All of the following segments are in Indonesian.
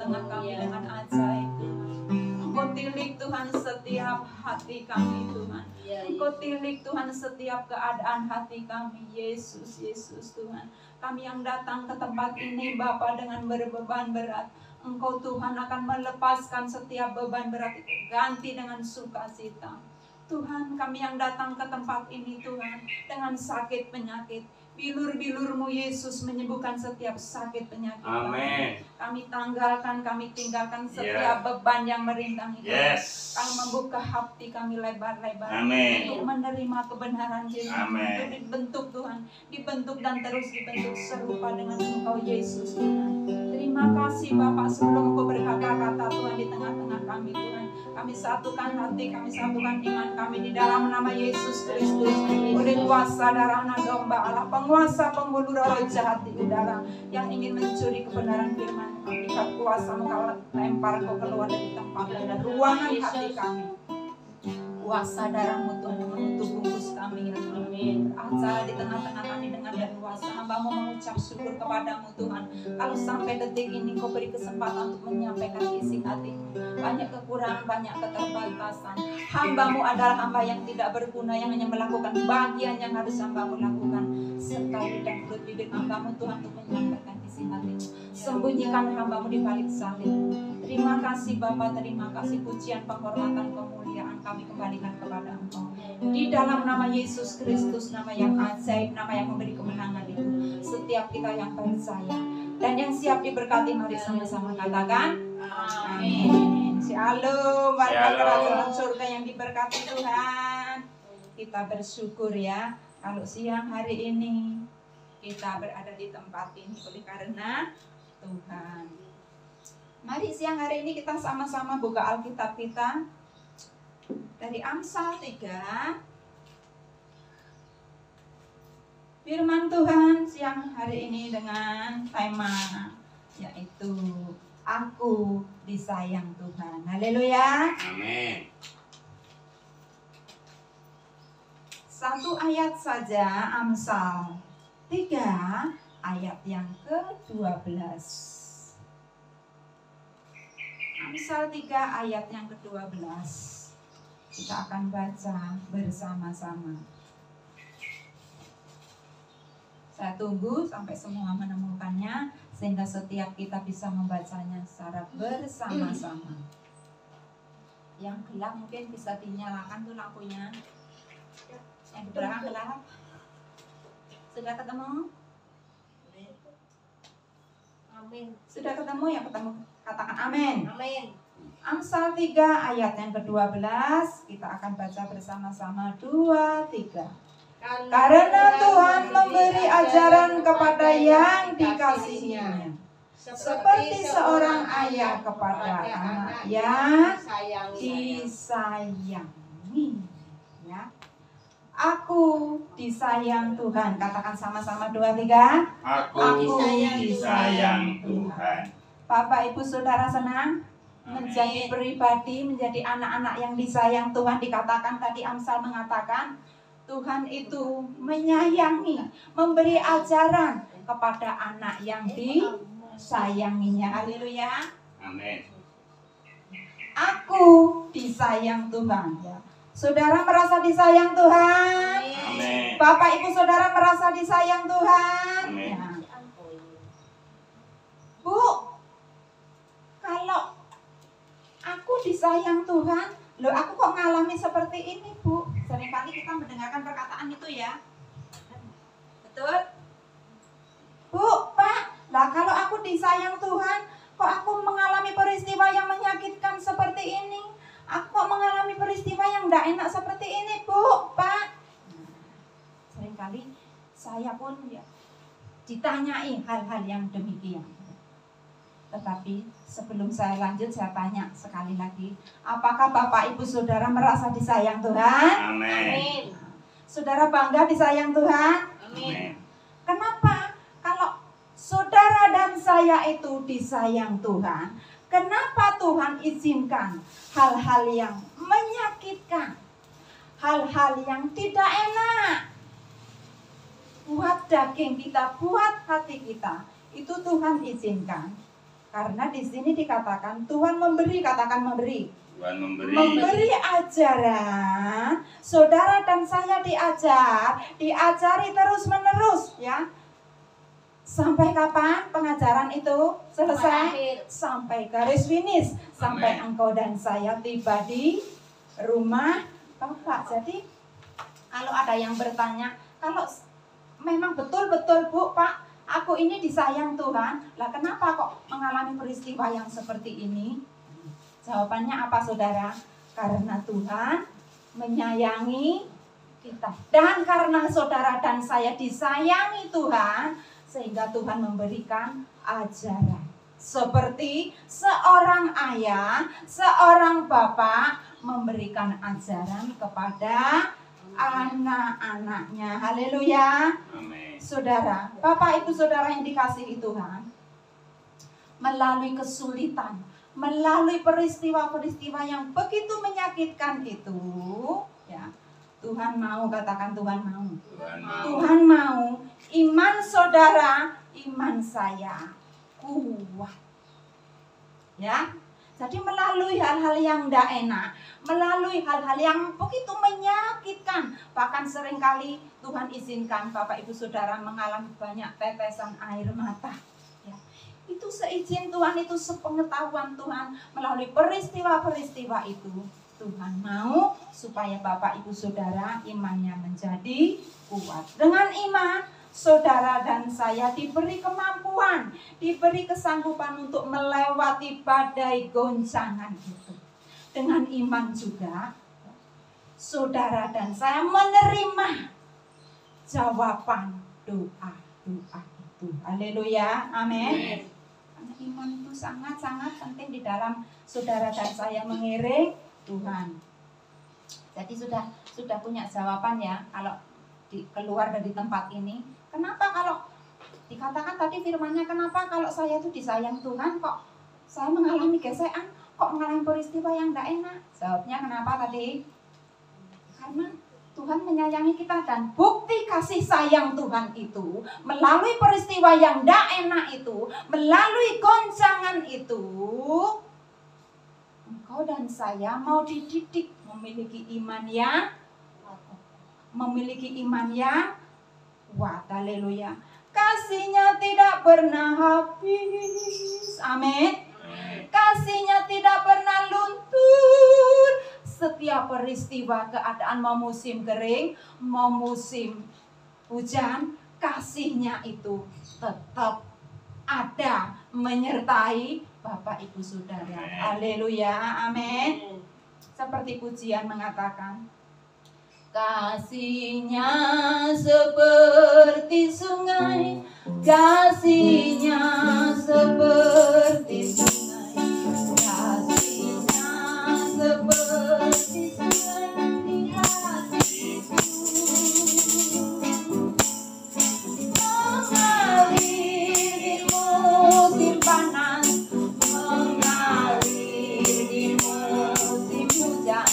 tengah-tengah kami dengan ajaib Tuhan. Engkau tilik Tuhan setiap hati kami Tuhan. Engkau tilik Tuhan setiap keadaan hati kami. Yesus, Yesus Tuhan. Kami yang datang ke tempat ini Bapa dengan berbeban berat, Engkau Tuhan akan melepaskan setiap beban berat itu, ganti dengan sukacita. Tuhan, kami yang datang ke tempat ini Tuhan dengan sakit penyakit, bilur-bilur-Mu Yesus menyembuhkan setiap sakit penyakit. Amin. Kami tanggalkan, kami tinggalkan setiap beban yang merintangi kami. Yes. Kami membuka hati kami lebar-lebar Amin. untuk menerima kebenaran Yesus. Amin. Untuk dibentuk Tuhan, dibentuk dan terus dibentuk serupa dengan Engkau Yesus Tuhan. Terima kasih Bapak, sebelum Engkau berkata-kata Tuhan di tengah-tengah kami Tuhan, kami satukan hati, kami satukan iman kami di dalam nama Yesus Kristus. Oleh kuasa darah anak domba Allah, penguasa penghulu roh jahat di udara yang ingin mencuri kebenaran firman, akibat kuasa Engkau lempar Kau keluar dari tempat dan ruangan hati kami. Kuasa darah-Mu Tuhan menutup bungkus kami ya Tuhan. Acara di tengah-tengah kami dengan leluasa. Hamba-Mu mengucap syukur kepadamu Tuhan. Kalau sampai detik ini Kau beri kesempatan untuk menyampaikan isi hati-Mu. Banyak kekurangan, banyak keterbatasan. Hamba-Mu adalah hamba yang tidak berguna, yang hanya melakukan bagian yang harus hamba-Mu lakukan. Serta lidah mulut bibir hamba-Mu Tuhan untuk menyampaikan isi hati-Mu. Sembunyikan hamba-Mu di balik salib. Terima kasih Bapa, terima kasih, pujian, penghormatan, kemuliaan kami kembalikan kepada Engkau. Di dalam nama Yesus Kristus, nama yang ajaib, nama yang memberi kemenangan itu, setiap kita yang percaya dan yang siap diberkati, mari sama-sama katakan amin. Shalom, warga kerajaan surga yang diberkati Tuhan. Kita bersyukur ya, kalau siang hari ini kita berada di tempat ini oleh karena Tuhan. Mari siang hari ini kita sama-sama buka Alkitab kita dari Amsal 3. Firman Tuhan siang hari ini dengan tema yaitu Aku disayang Tuhan. Haleluya. Amin. Satu ayat saja, Amsal 3 ayat yang ke-12. Amsal 3 ayat yang ke-12. Kita akan baca bersama-sama. Saya tunggu sampai semua menemukannya, sehingga setiap kita bisa membacanya secara bersama-sama. Yang gelap mungkin bisa dinyalakan tuh lampunya. Yang di belakang gelap. Sudah ketemu? Amin. Sudah ketemu ya, ketemu. Katakan amin. Amin. Amsal 3 ayat yang ke-12. Kita akan baca bersama-sama. 2, 3. Karena Tuhan memberi ajaran kepada yang dikasihinya, seperti seorang ayah kepada anak yang disayangi. Ya. Aku disayang Tuhan. Katakan sama-sama 2, 3. Aku disayang Tuhan. Bapak Ibu Saudara senang menjadi pribadi, menjadi anak-anak yang disayang Tuhan. Dikatakan tadi Amsal mengatakan Tuhan itu menyayangi, memberi ajaran kepada anak yang disayanginya. Haleluya. Amin. Aku disayang Tuhan. Ya. Saudara merasa disayang Tuhan? Amin. Bapak Ibu Saudara merasa disayang Tuhan? Amin. Ya. Bu, kalau aku disayang Tuhan, loh aku kok ngalami seperti ini Bu? Seringkali kita mendengarkan perkataan itu ya. Betul? Bu, Pak, lah kalau aku disayang Tuhan, kok aku mengalami peristiwa yang menyakitkan seperti ini? Aku kok mengalami peristiwa yang tidak enak seperti ini, Bu, Pak. Seringkali saya pun ya ditanyai hal-hal yang demikian. Tetapi sebelum saya lanjut, saya tanya sekali lagi, apakah Bapak Ibu Saudara merasa disayang Tuhan? Amin. Saudara bangga disayang Tuhan? Amin. Kenapa? Kalau saudara dan saya itu disayang Tuhan, kenapa Tuhan izinkan hal-hal yang menyakitkan, hal-hal yang tidak enak buat daging kita, buat hati kita, itu Tuhan izinkan Karena di sini dikatakan Tuhan memberi, katakan memberi. Tuhan memberi. Memberi ajaran, saudara dan saya diajari terus-menerus ya. Sampai kapan pengajaran itu selesai? Sampai garis finish, sampai engkau dan saya tiba di rumah Bapak. Jadi kalau ada yang bertanya, kalau memang betul-betul Bu, Pak, aku ini disayang Tuhan, lah kenapa kok mengalami peristiwa yang seperti ini? Jawabannya apa saudara? Karena Tuhan menyayangi kita. Dan karena saudara dan saya disayangi Tuhan, sehingga Tuhan memberikan ajaran. Seperti seorang ayah, seorang bapak memberikan ajaran kepada anak-anaknya. Haleluya. Amin. Saudara, Bapak Ibu Saudara yang dikasihi Tuhan, melalui kesulitan, melalui peristiwa-peristiwa yang begitu menyakitkan itu, ya, Tuhan mau, katakan Tuhan mau. Tuhan mau. Tuhan mau iman saudara, iman saya kuat. Ya. Jadi melalui hal-hal yang tidak enak, melalui hal-hal yang begitu menyakitkan, bahkan seringkali Tuhan izinkan Bapak Ibu Saudara mengalami banyak tetesan air mata. Ya. Itu seizin Tuhan, itu sepengetahuan Tuhan. Melalui peristiwa-peristiwa itu Tuhan mau supaya Bapak Ibu Saudara imannya menjadi kuat. Dengan iman saudara dan saya diberi kemampuan, diberi kesanggupan untuk melewati badai goncangan itu. Dengan iman juga saudara dan saya menerima jawaban doa-doa itu. Haleluya, amin. Karena iman itu sangat-sangat penting di dalam saudara dan saya mengiring Tuhan. Jadi sudah punya jawaban ya kalau keluar dari tempat ini. Kenapa kalau dikatakan tadi firmannya, kenapa kalau saya itu disayang Tuhan kok saya mengalami gesekan, kok mengalami peristiwa yang tidak enak? Jawabnya kenapa tadi? Karena Tuhan menyayangi kita, dan bukti kasih sayang Tuhan itu melalui peristiwa yang tidak enak itu, melalui goncangan itu, engkau dan saya mau dididik memiliki iman yang kuat. Haleluya. Kasihnya tidak pernah habis. Amin. Kasihnya tidak pernah luntur. Setiap peristiwa keadaan mau musim kering, mau musim hujan, kasihnya itu tetap ada menyertai Bapak Ibu Saudara. Haleluya. Amin. Seperti pujian mengatakan, kasihnya seperti sungai, kasihnya seperti sungai, kasihnya seperti sungai di hatiku, mengalir di musim panas, mengalir di musim hujan,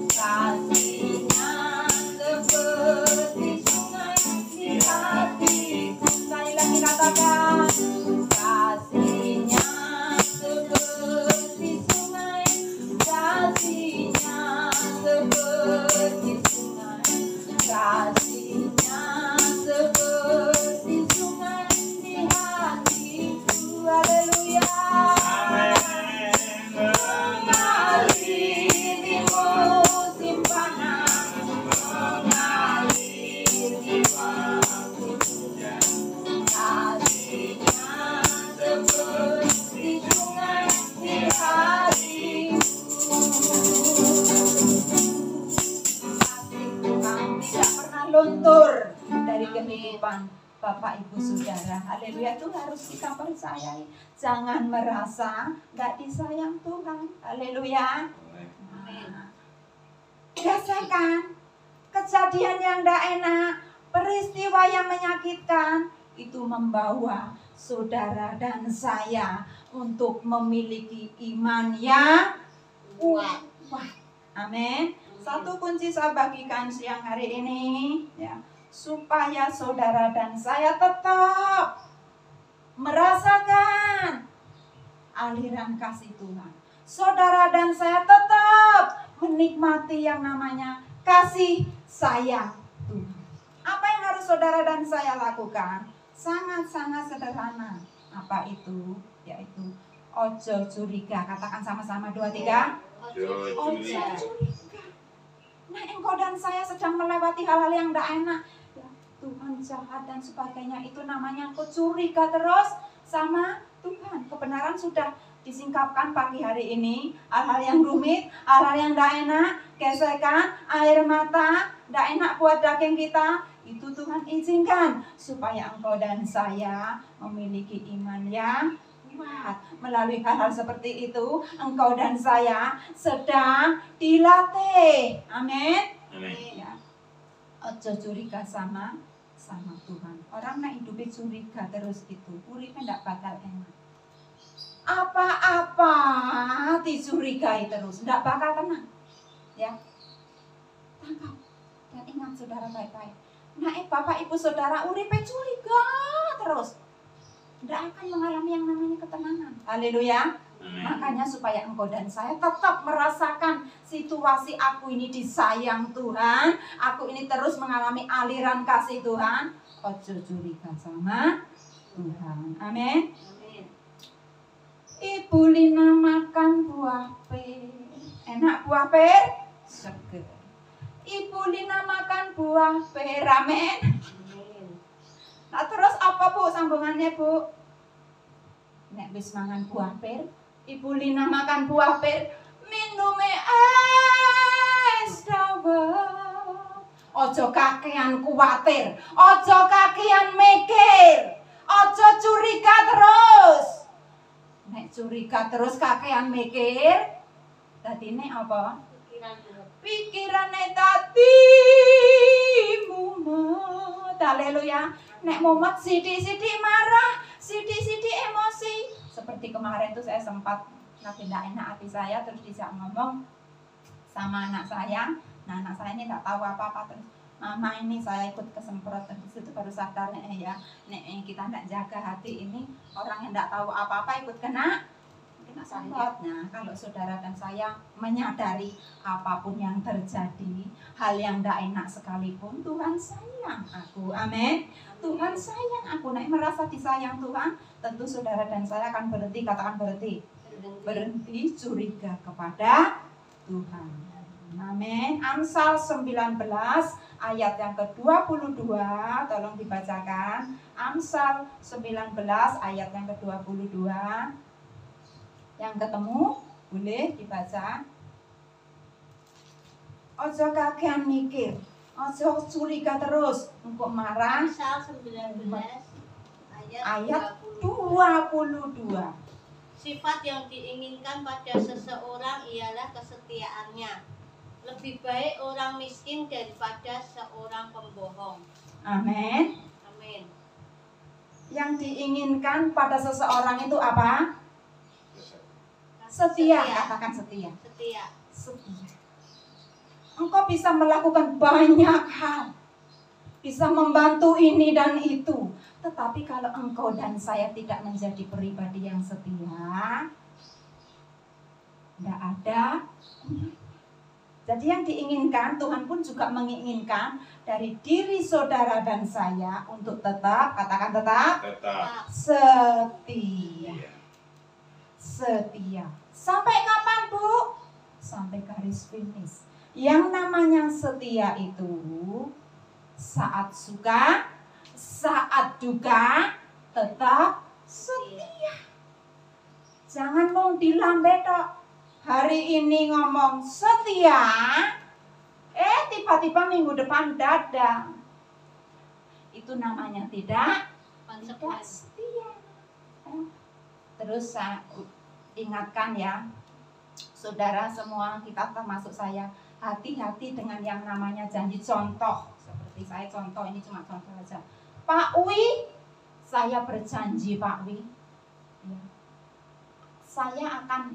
kasihnya seperti sungai di hatiku. Sekali lagi katakan, kasihnya seperti sungai, kasihnya seperti sungai, kasihnya seperti sungai di hatiku. Haleluya. Mengalir di musim panas, mengalir di musim hujan, kasihnya seperti sungai di hatiku. Kasih Tuhan tidak pernah luntur dari kehidupan Bapak Ibu Saudara. Haleluya, itu harus kita percayai. Jangan merasa gak disayang Tuhan. Haleluya. Gesekan, kejadian yang tidak enak, peristiwa yang menyakitkan, itu membawa saudara dan saya untuk memiliki iman yang kuat. Amin. Satu kunci saya bagikan siang hari ini, ya, supaya saudara dan saya tetap merasakan aliran kasih Tuhan. Saudara dan saya tetap menikmati yang namanya kasih sayang Tuhan. Apa yang harus saudara dan saya lakukan? Sangat-sangat sederhana. Apa itu? Yaitu ojo curiga. Katakan sama-sama 2, 3. Ojo curiga. Nah, engkau dan saya sedang melewati hal-hal yang tidak enak. Ya, Tuhan jahat dan sebagainya. Itu namanya engkau curiga terus sama Tuhan. Kebenaran sudah disingkapkan pagi hari ini. Hal-hal yang rumit, hal-hal yang tidak enak, gesekan, air mata, tidak enak buat daging kita. Itu Tuhan izinkan supaya engkau dan saya memiliki iman yang kuat. Melalui hal-hal seperti itu, engkau dan saya sedang dilatih. Amin. Ya. Ojo curiga sama Tuhan. Orang nak hidupnya curiga terus itu, uripnya tidak bakal enak. Apa-apa dicurigai terus, tidak bakal tenang. Ya, tangkap dan ingat saudara baik-baik. Nah, bapak ibu saudara uripnya curiga terus, tidak akan mengalami yang namanya ketenangan. Haleluya. Makanya supaya engkau dan saya tetap merasakan situasi aku ini disayang Tuhan, aku ini terus mengalami aliran kasih Tuhan, ojo curiga sama Tuhan. Amin. Ibu Lina makan buah pir. Enak buah pir? Seger. Ibu Lina makan buah pir. Amin. Nah, terus apa Bu sambungannya Bu? Nek wis mangan buah pir, Ibu Lina makan buah pir, minum es dawet. Ojo kakean kuwatir, ojo kakean mikir, ojo curiga terus. Nek curiga terus kakean mikir, dadine apa? Pikirane tadi mumet. Haleluya. Nek mumet sithik-sithik marah, sithik-sithik emosi. Seperti kemarin tuh saya sempat lagi tidak enak hati saya, terus bisa ngomong sama anak saya. Nah, anak saya ini tidak tahu apa-apa, terus mama ini saya ikut kesemprot, terus itu baru sadar ya, kita tidak jaga hati ini, orang yang tidak tahu apa-apa ikut kena semprot. Nah, kalau saudara dan saya menyadari apapun yang terjadi, hal yang tidak enak sekalipun, Tuhan sayang aku. Amin. Tuhan sayang aku. Nah, merasa disayang Tuhan, tentu saudara dan saya akan berhenti, katakan berhenti. Berhenti curiga kepada Tuhan. Amin. Amsal 19 ayat yang ke-22, tolong dibacakan. Amsal 19 ayat yang ke-22. Yang ketemu boleh dibaca. Ojo kakean mikir, ojo curiga terus, engkau marah. Amsal 19 ayat 22. Sifat yang diinginkan pada seseorang ialah kesetiaannya. Lebih baik orang miskin daripada seorang pembohong. Amin. Amin. Yang diinginkan pada seseorang itu apa? Setia. Katakan setia. Setia. Setia. Engkau bisa melakukan banyak hal, bisa membantu ini dan itu, tetapi kalau engkau dan saya tidak menjadi pribadi yang setia, tidak ada. Jadi yang diinginkan, Tuhan pun juga menginginkan dari diri saudara dan saya untuk tetap, katakan tetap, setia. Setia. Sampai kapan, Bu? Sampai garis finish. Yang namanya setia itu saat suka, saat duka, tetap setia. Jangan mau dilambe tok. Hari ini ngomong setia, tiba-tiba minggu depan dadang. Itu namanya tidak setia. Terus saya ingatkan ya, saudara semua, kita termasuk saya, hati-hati dengan yang namanya janji contoh. Seperti saya contoh, ini cuma contoh aja. Pak Wi, saya berjanji Pak Wi, ya, saya akan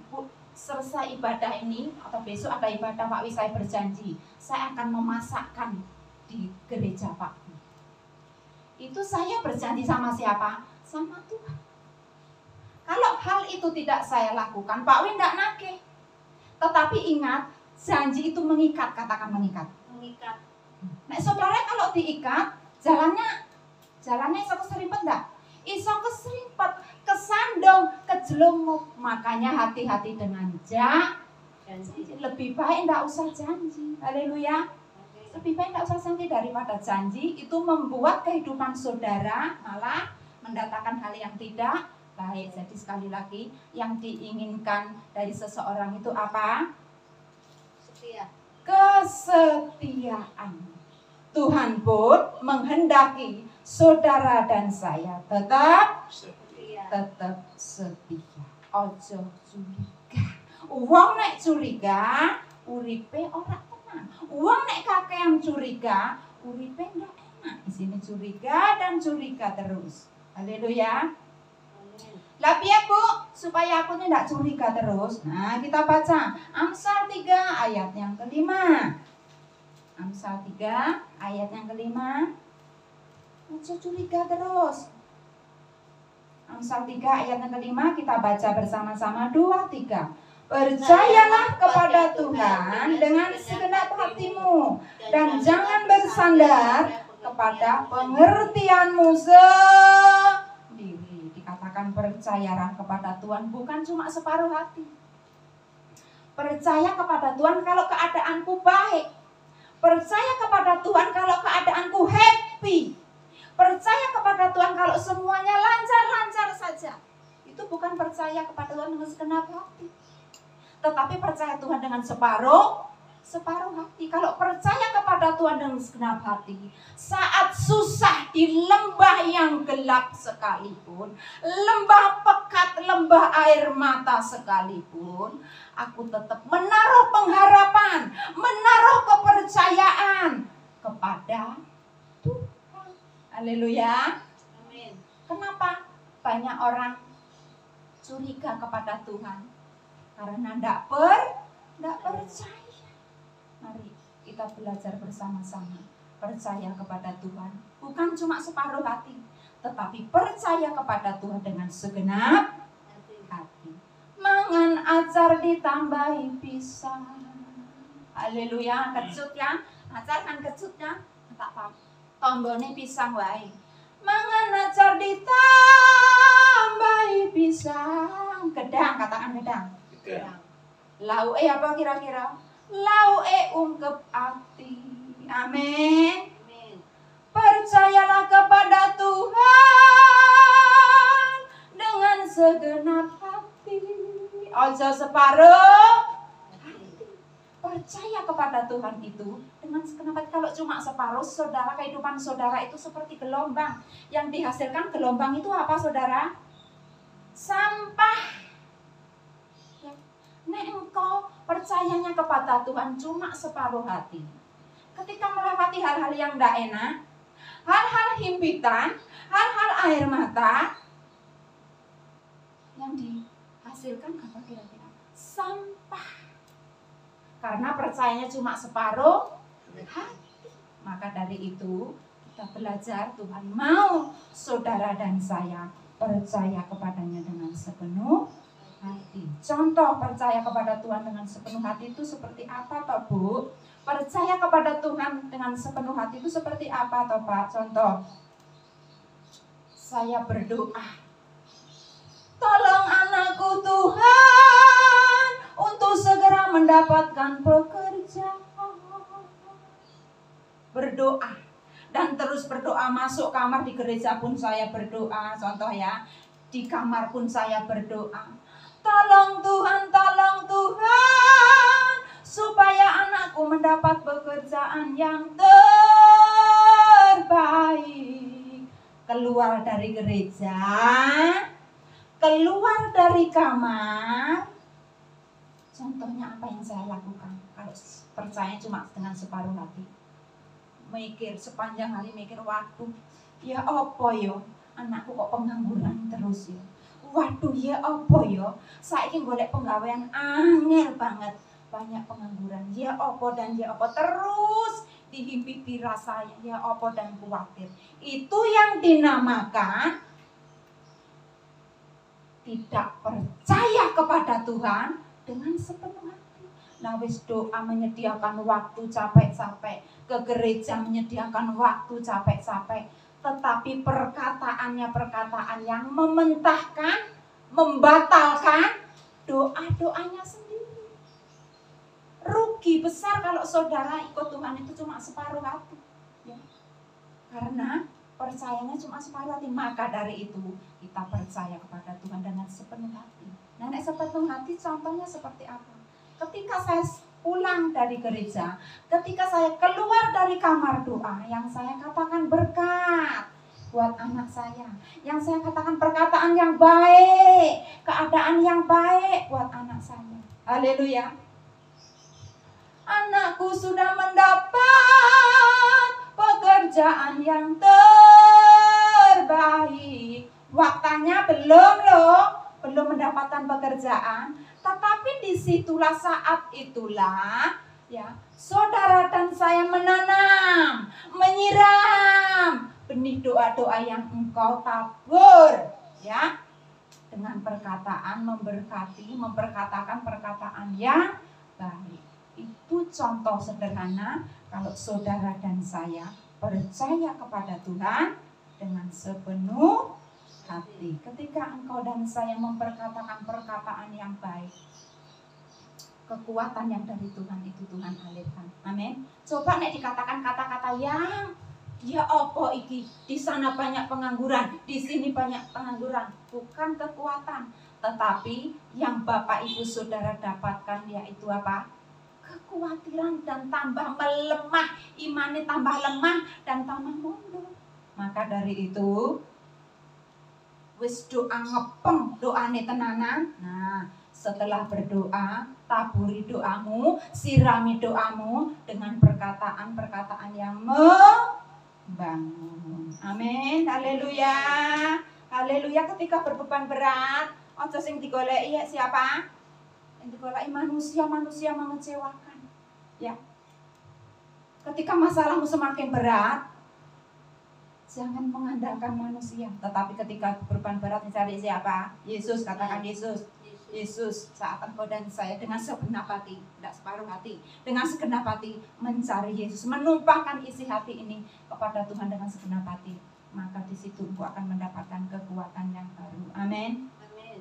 selesai ibadah ini atau besok ada ibadah Pak Wi, saya berjanji saya akan memasakkan di gereja Pak Wi. Itu saya berjanji sama siapa? Sama Tuhan. Kalau hal itu tidak saya lakukan, Pak Win tidak nagih. Tetapi ingat, janji itu mengikat, katakan mengikat. Mengikat. Nah, saudara kalau diikat, jalannya iso keserimpet enggak? Iso keserimpet, kesandung, kejelungup. Makanya hati-hati dengan janji. Lebih baik enggak usah janji. Haleluya. Lebih baik enggak usah janji daripada janji itu membuat kehidupan saudara malah mendatangkan hal yang tidak baik. Jadi sekali lagi, yang diinginkan dari seseorang itu apa? Setia. Kesetiaan. Tuhan pun menghendaki saudara dan saya tetap Setia. setia. Ojo curiga. Wong nek curiga, uripe ora tenang. Wong nek kakean curiga, uripe ndak enak. Di sini curiga dan curiga terus. Haleluya. Amin. Lah piye Bu, supaya aku ini ndak curiga terus? Nah, kita baca Amsal 3 ayat yang kelima. Amsal 3 ayat yang kelima. Ojo curiga terus. Amsal 3 ayat yang kelima kita baca bersama-sama 2, 3. Percayalah kepada Tuhan dengan segenap hatimu dan jangan bersandar kepada pengertianmu sendiri. Dikatakan percayalah kepada Tuhan bukan cuma separuh hati. Percaya kepada Tuhan kalau keadaanku baik. Percaya kepada Tuhan kalau keadaanku happy. Percaya kepada Tuhan kalau semuanya lancar-lancar saja. Itu bukan percaya kepada Tuhan dengan segenap hati. Tetapi percaya Tuhan dengan separuh hati. Kalau percaya kepada Tuhan dengan segenap hati, saat susah di lembah yang gelap sekalipun, lembah pekat, lembah air mata sekalipun, aku tetap menaruh pengharapan, menaruh kepercayaan kepada Tuhan. Haleluya. Amin. Kenapa banyak orang curiga kepada Tuhan? Karena tidak percaya. Mari kita belajar bersama-sama. Percaya kepada Tuhan bukan cuma separuh hati, tetapi percaya kepada Tuhan dengan segenap hati. Mangan acar ditambahi pisang. Haleluya, kecut ya. Acar kan kecut ya. Tak apa. Tombone pisang wae. Mangan acar ditambahi pisang. Gedang, katakan gedang. Lauke apa kira-kira? Lauke ungkep ati. Amin. Amin. Percayalah kepada Tuhan dengan segenap hati. Ojo separuh hati. Percaya kepada Tuhan itu dengan segenap hati. Kalau cuma separuh, saudara, kehidupan saudara itu seperti gelombang. Yang dihasilkan gelombang itu apa, saudara? Sampah. Nek engkau percayanya kepada Tuhan cuma separuh hati, ketika melewati hal-hal yang tidak enak, hal-hal himpitan, hal-hal air mata, yang dihasilkan apa kira-kira? Sampah. Karena percayanya cuma separuh hati. Maka dari itu kita belajar Tuhan mau saudara dan saya percaya kepadanya dengan sepenuh hati. Contoh percaya kepada Tuhan dengan sepenuh hati itu seperti apa toh Bu? Percaya kepada Tuhan dengan sepenuh hati itu seperti apa toh Pak? Contoh, saya berdoa, tolong anakku Tuhan untuk segera mendapatkan pekerjaan. Berdoa dan terus berdoa, masuk kamar di gereja pun saya berdoa. Contoh ya, di kamar pun saya berdoa. Tolong Tuhan supaya anakku mendapat pekerjaan yang terbaik. Keluar dari gereja, keluar dari kamar. Contohnya apa yang saya lakukan? Kalau percaya cuma dengan separuh hati, mikir sepanjang hari, mikir waduh, ya apa yo, anakku kok pengangguran terus ya. Waduh ya apa ya, saiki golek penggawean angel banget, banyak pengangguran. Ya apa dan ya apa, terus dihimpiti rasanya ya apa dan khawatir. Itu yang dinamakan tidak percaya kepada Tuhan dengan sepenuh hati. Nah wis doa menyediakan waktu capek-capek, ke gereja menyediakan waktu capek-capek, tetapi perkataannya perkataan yang mementahkan, membatalkan doa-doanya sendiri. Rugi besar kalau saudara ikut Tuhan itu cuma separuh hati, ya. Karena percayanya cuma separuh hati. Maka dari itu kita percaya kepada Tuhan dengan sepenuh hati. Nah, sepenuh hati contohnya seperti apa? Ketika saya pulang dari gereja, ketika saya keluar dari kamar doa, yang saya katakan berkat buat anak saya, yang saya katakan perkataan yang baik, keadaan yang baik buat anak saya. Haleluya. Anakku sudah mendapat pekerjaan yang terbaik. Waktanya belum loh, belum mendapatkan pekerjaan, tetapi disitulah saat itulah ya saudara dan saya menanam, menyiram benih doa-doa yang engkau tabur, ya, dengan perkataan memberkati, memperkatakan perkataan yang baik. Itu contoh sederhana kalau saudara dan saya percaya kepada Tuhan dengan sepenuh hati. Ketika engkau dan saya memperkatakan perkataan yang baik, kekuatan yang dari Tuhan itu Tuhan alirkan. Amin. Coba nek dikatakan kata-kata yang ya apa iki, di sana banyak pengangguran, di sini banyak pengangguran, bukan kekuatan, tetapi yang Bapak Ibu Saudara dapatkan yaitu apa? Kekhawatiran dan tambah melemah, imannya tambah lemah dan tambah mundur. Maka dari itu wis doa ngepeng, doane tenanan. Nah, setelah berdoa, taburi doamu, sirami doamu dengan perkataan-perkataan yang membangun. Amin. Haleluya. Haleluya. Ketika berbeban berat, ojo sing digoleki ya siapa? Yang digoleki manusia mengecewakan. Ya. Ketika masalahmu semakin berat, jangan mengandalkan manusia, tetapi ketika beban berat mencari siapa? Yesus, katakan Yesus. Yesus, saat engkau dan saya dengan segenap hati, tidak separuh hati, dengan segenap hati mencari Yesus, menumpahkan isi hati ini kepada Tuhan dengan segenap hati, maka di situ engkau akan mendapatkan kekuatan yang baru. Amin. Amin.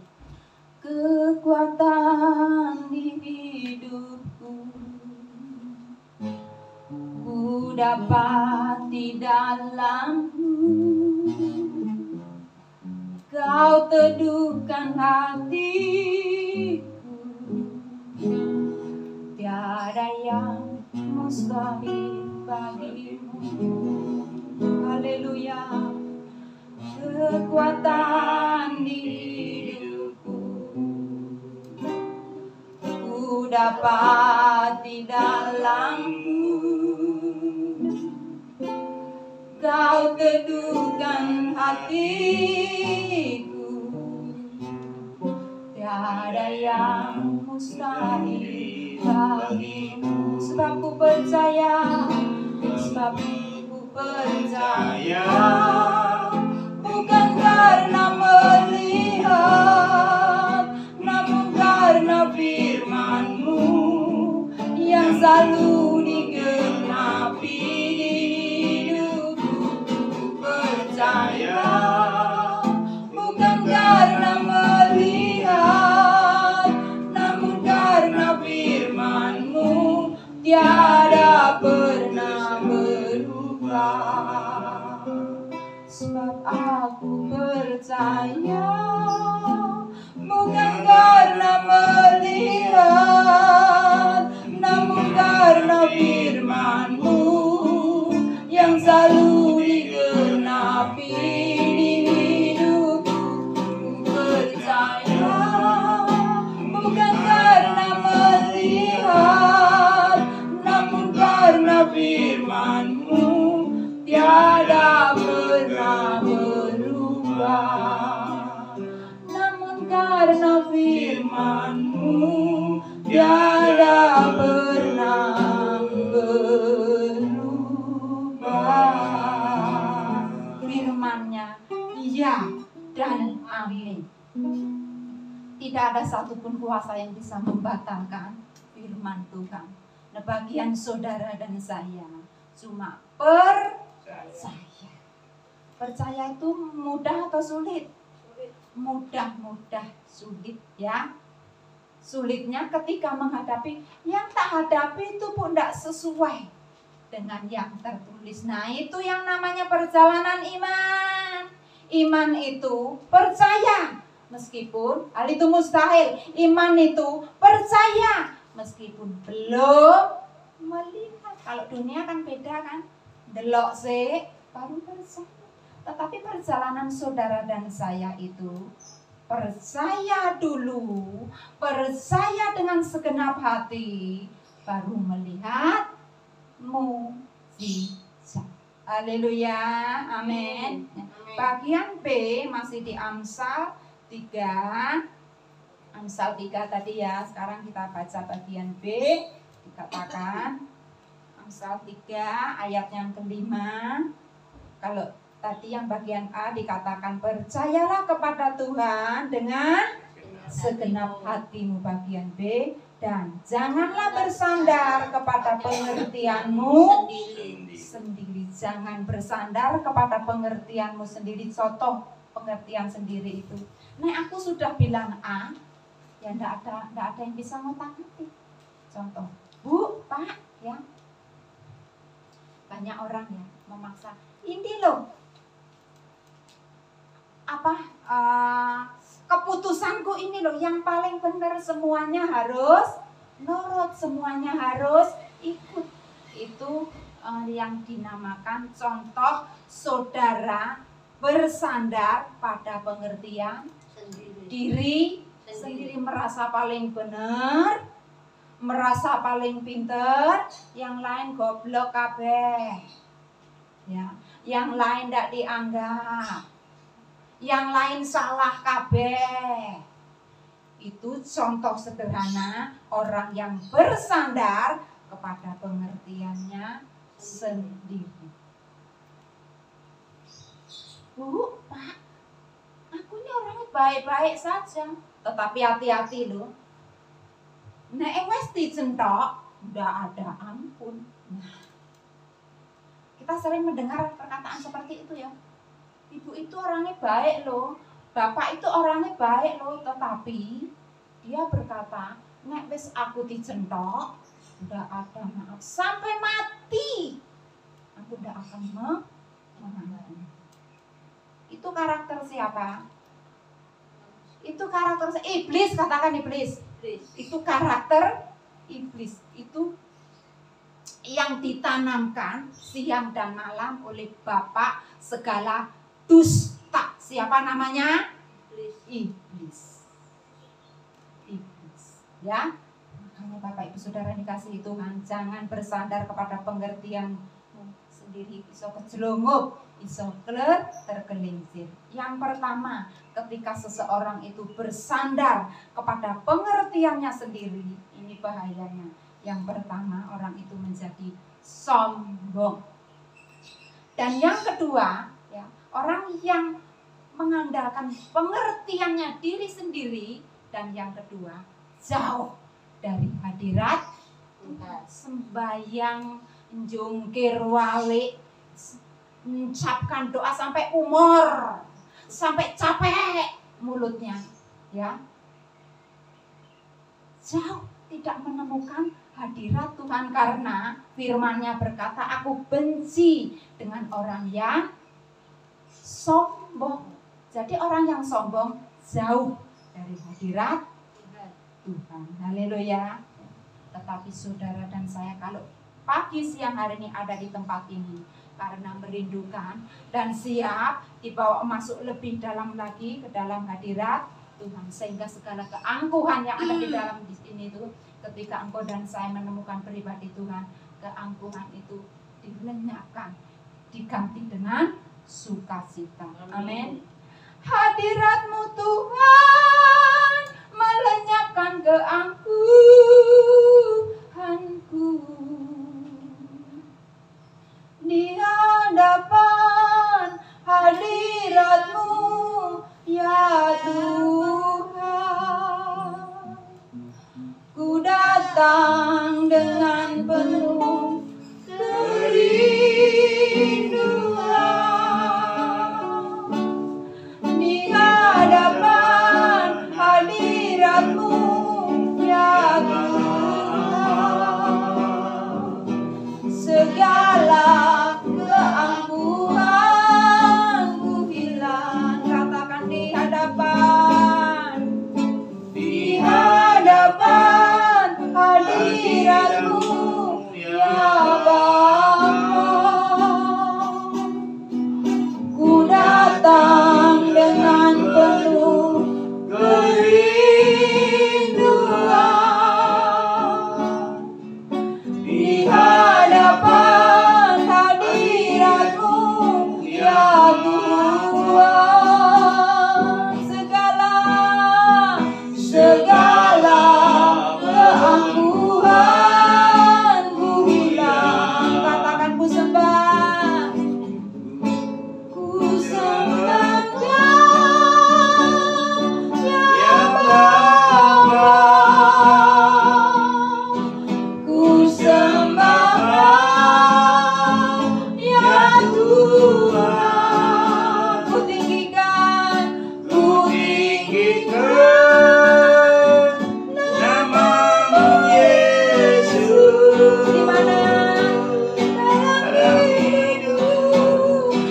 Kekuatan di hidupku ku dapat di dalammu, kau teduhkan hatiku, tiada yang mustahil bagimu. Haleluya. Kekuatan di hidupku ku dapat di dalammu, kau teduhkan hatiku, tiada yang mustahil bagimu. Sebab ku percaya, bukan karena melihat, namun karena firman-Mu yang selalu digenapi. Bukan karena melihat, namun karena firman-Mu tiada pernah berubah. Sebab aku percaya, bukan karena melihat, namun karena firman-Mu yang selalu digenapi di hidupku. Ku percaya, bukan karena melihat, namun karena firman-Mu tiada pernah berubah. Namun karena firman-Mu tiada pernah berubah. Firman-Nya iya dan amin. ada satupun kuasa yang bisa membatalkan firman Tuhan. Nah, bagian saudara dan saya cuma percaya. Percaya itu mudah atau sulit? Mudah, sulit ya. Sulitnya ketika menghadapi yang tak hadapi itu pun tidak sesuai dengan yang tertulis. Nah, itu yang namanya perjalanan iman. Iman itu percaya meskipun hal itu mustahil. Iman itu percaya meskipun belum melihat. Kalau dunia kan beda kan, delok sih baru percaya. Tetapi perjalanan saudara dan saya itu percaya dulu, percaya dengan segenap hati, baru melihat mukjizat. Haleluya, amin. Bagian B masih di Amsal 3. Amsal 3 tadi ya, sekarang kita baca bagian B. Dikatakan Amsal 3 ayat yang kelima. Kalau tadi yang bagian A dikatakan percayalah kepada Tuhan dengan segenap hatimu, bagian B, dan janganlah bersandar kepada pengertianmu sendiri. Jangan bersandar kepada pengertianmu sendiri. Contoh pengertian sendiri itu, nah aku sudah bilang A, ya enggak ada yang bisa ngotak-ngatik. Contoh, Bu, Pak, ya banyak orang ya memaksa, ini loh keputusanku ini loh yang paling benar, semuanya harus nurut, semuanya harus ikut. Itu yang dinamakan contoh saudara bersandar pada pengertian diri sendiri, merasa paling benar, merasa paling pinter, yang lain goblok kabeh. Ya, yang lain tidak dianggap, yang lain salah kabeh. Itu contoh sederhana orang yang bersandar kepada pengertiannya sendiri. Bu, Pak, aku ini orangnya baik-baik saja, tetapi hati-hati loh. Nek wis dicentok, ndak ada ampun. Nah, kita sering mendengar perkataan seperti itu ya. Ibu itu orangnya baik loh, bapak itu orangnya baik loh, tetapi dia berkata, nek wis aku dicentok, ndak ada maaf sampai mati, aku ndak akan mengampuni. Itu karakter siapa? Itu karakter iblis, katakan iblis. Itu karakter iblis. Itu yang ditanamkan siang dan malam oleh bapak segala dusta. Siapa namanya? Iblis. Iblis. Ya. Makanya Bapak Ibu Saudara dikasihi Tuhan, jangan bersandar kepada pengertianmu sendiri. Iso kejelungup, iso tergelincir. Yang pertama, ketika seseorang itu bersandar kepada pengertiannya sendiri, ini bahayanya. Yang pertama, orang itu menjadi sombong. Dan yang kedua, ya, orang yang mengandalkan pengertiannya diri sendiri, dan yang kedua, jauh dari hadirat Tuhan. Sembayang, jungkir walik, mengucapkan doa sampai umur, sampai capek mulutnya, ya, jauh tidak menemukan hadirat Tuhan, karena firman-Nya berkata, aku benci dengan orang yang sombong. Jadi orang yang sombong jauh dari hadirat Tuhan. Haleluya. Tetapi saudara dan saya, kalau pagi siang hari ini ada di tempat ini karena merindukan dan siap dibawa masuk lebih dalam lagi ke dalam hadirat Tuhan, sehingga segala keangkuhan yang ada di dalam di sini itu, ketika engkau dan saya menemukan pribadi Tuhan, keangkuhan itu dilenyapkan, diganti dengan sukacita. Amin. Hadirat-Mu Tuhan melenyapkan keangkuhanku. Di hadapan hadirat-Mu ya Tuhan, datang dengan penuh kerinduan di hadapan hadirat-Mu ya Tuhan. Segala keangkuhanku hilang. Katakan di hadapan hadirat-Mu ya Bapa. Ku datang dengan penuh kerinduan di hadapan hadirat-Mu ya Tuhan. Segala keangkuhanku hilang. Katakan ku sembah ya Bapa. Ku sembah ya Tuhan. Ku tinggikan namamu Yesus. di mana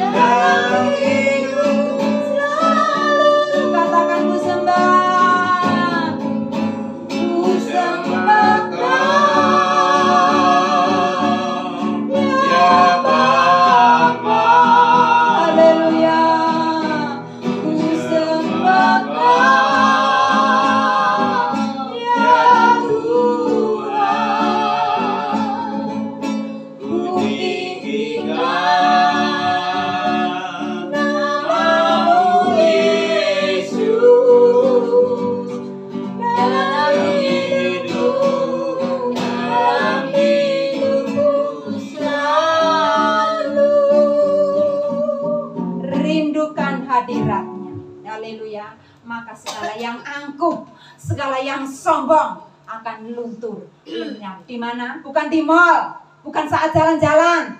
Dalam hidup selalu. Katakan ku sembah ya Bapa. haleluya. Ku sembah ya Tuhan. Ku tinggikan namamu Yesus. Dalam hidupku selalu rindukan hadirat-Nya. Haleluya. Maka segala yang angkuh, segala yang sombong akan luntur lenyap. Di mana? Bukan di mall, bukan saat jalan-jalan.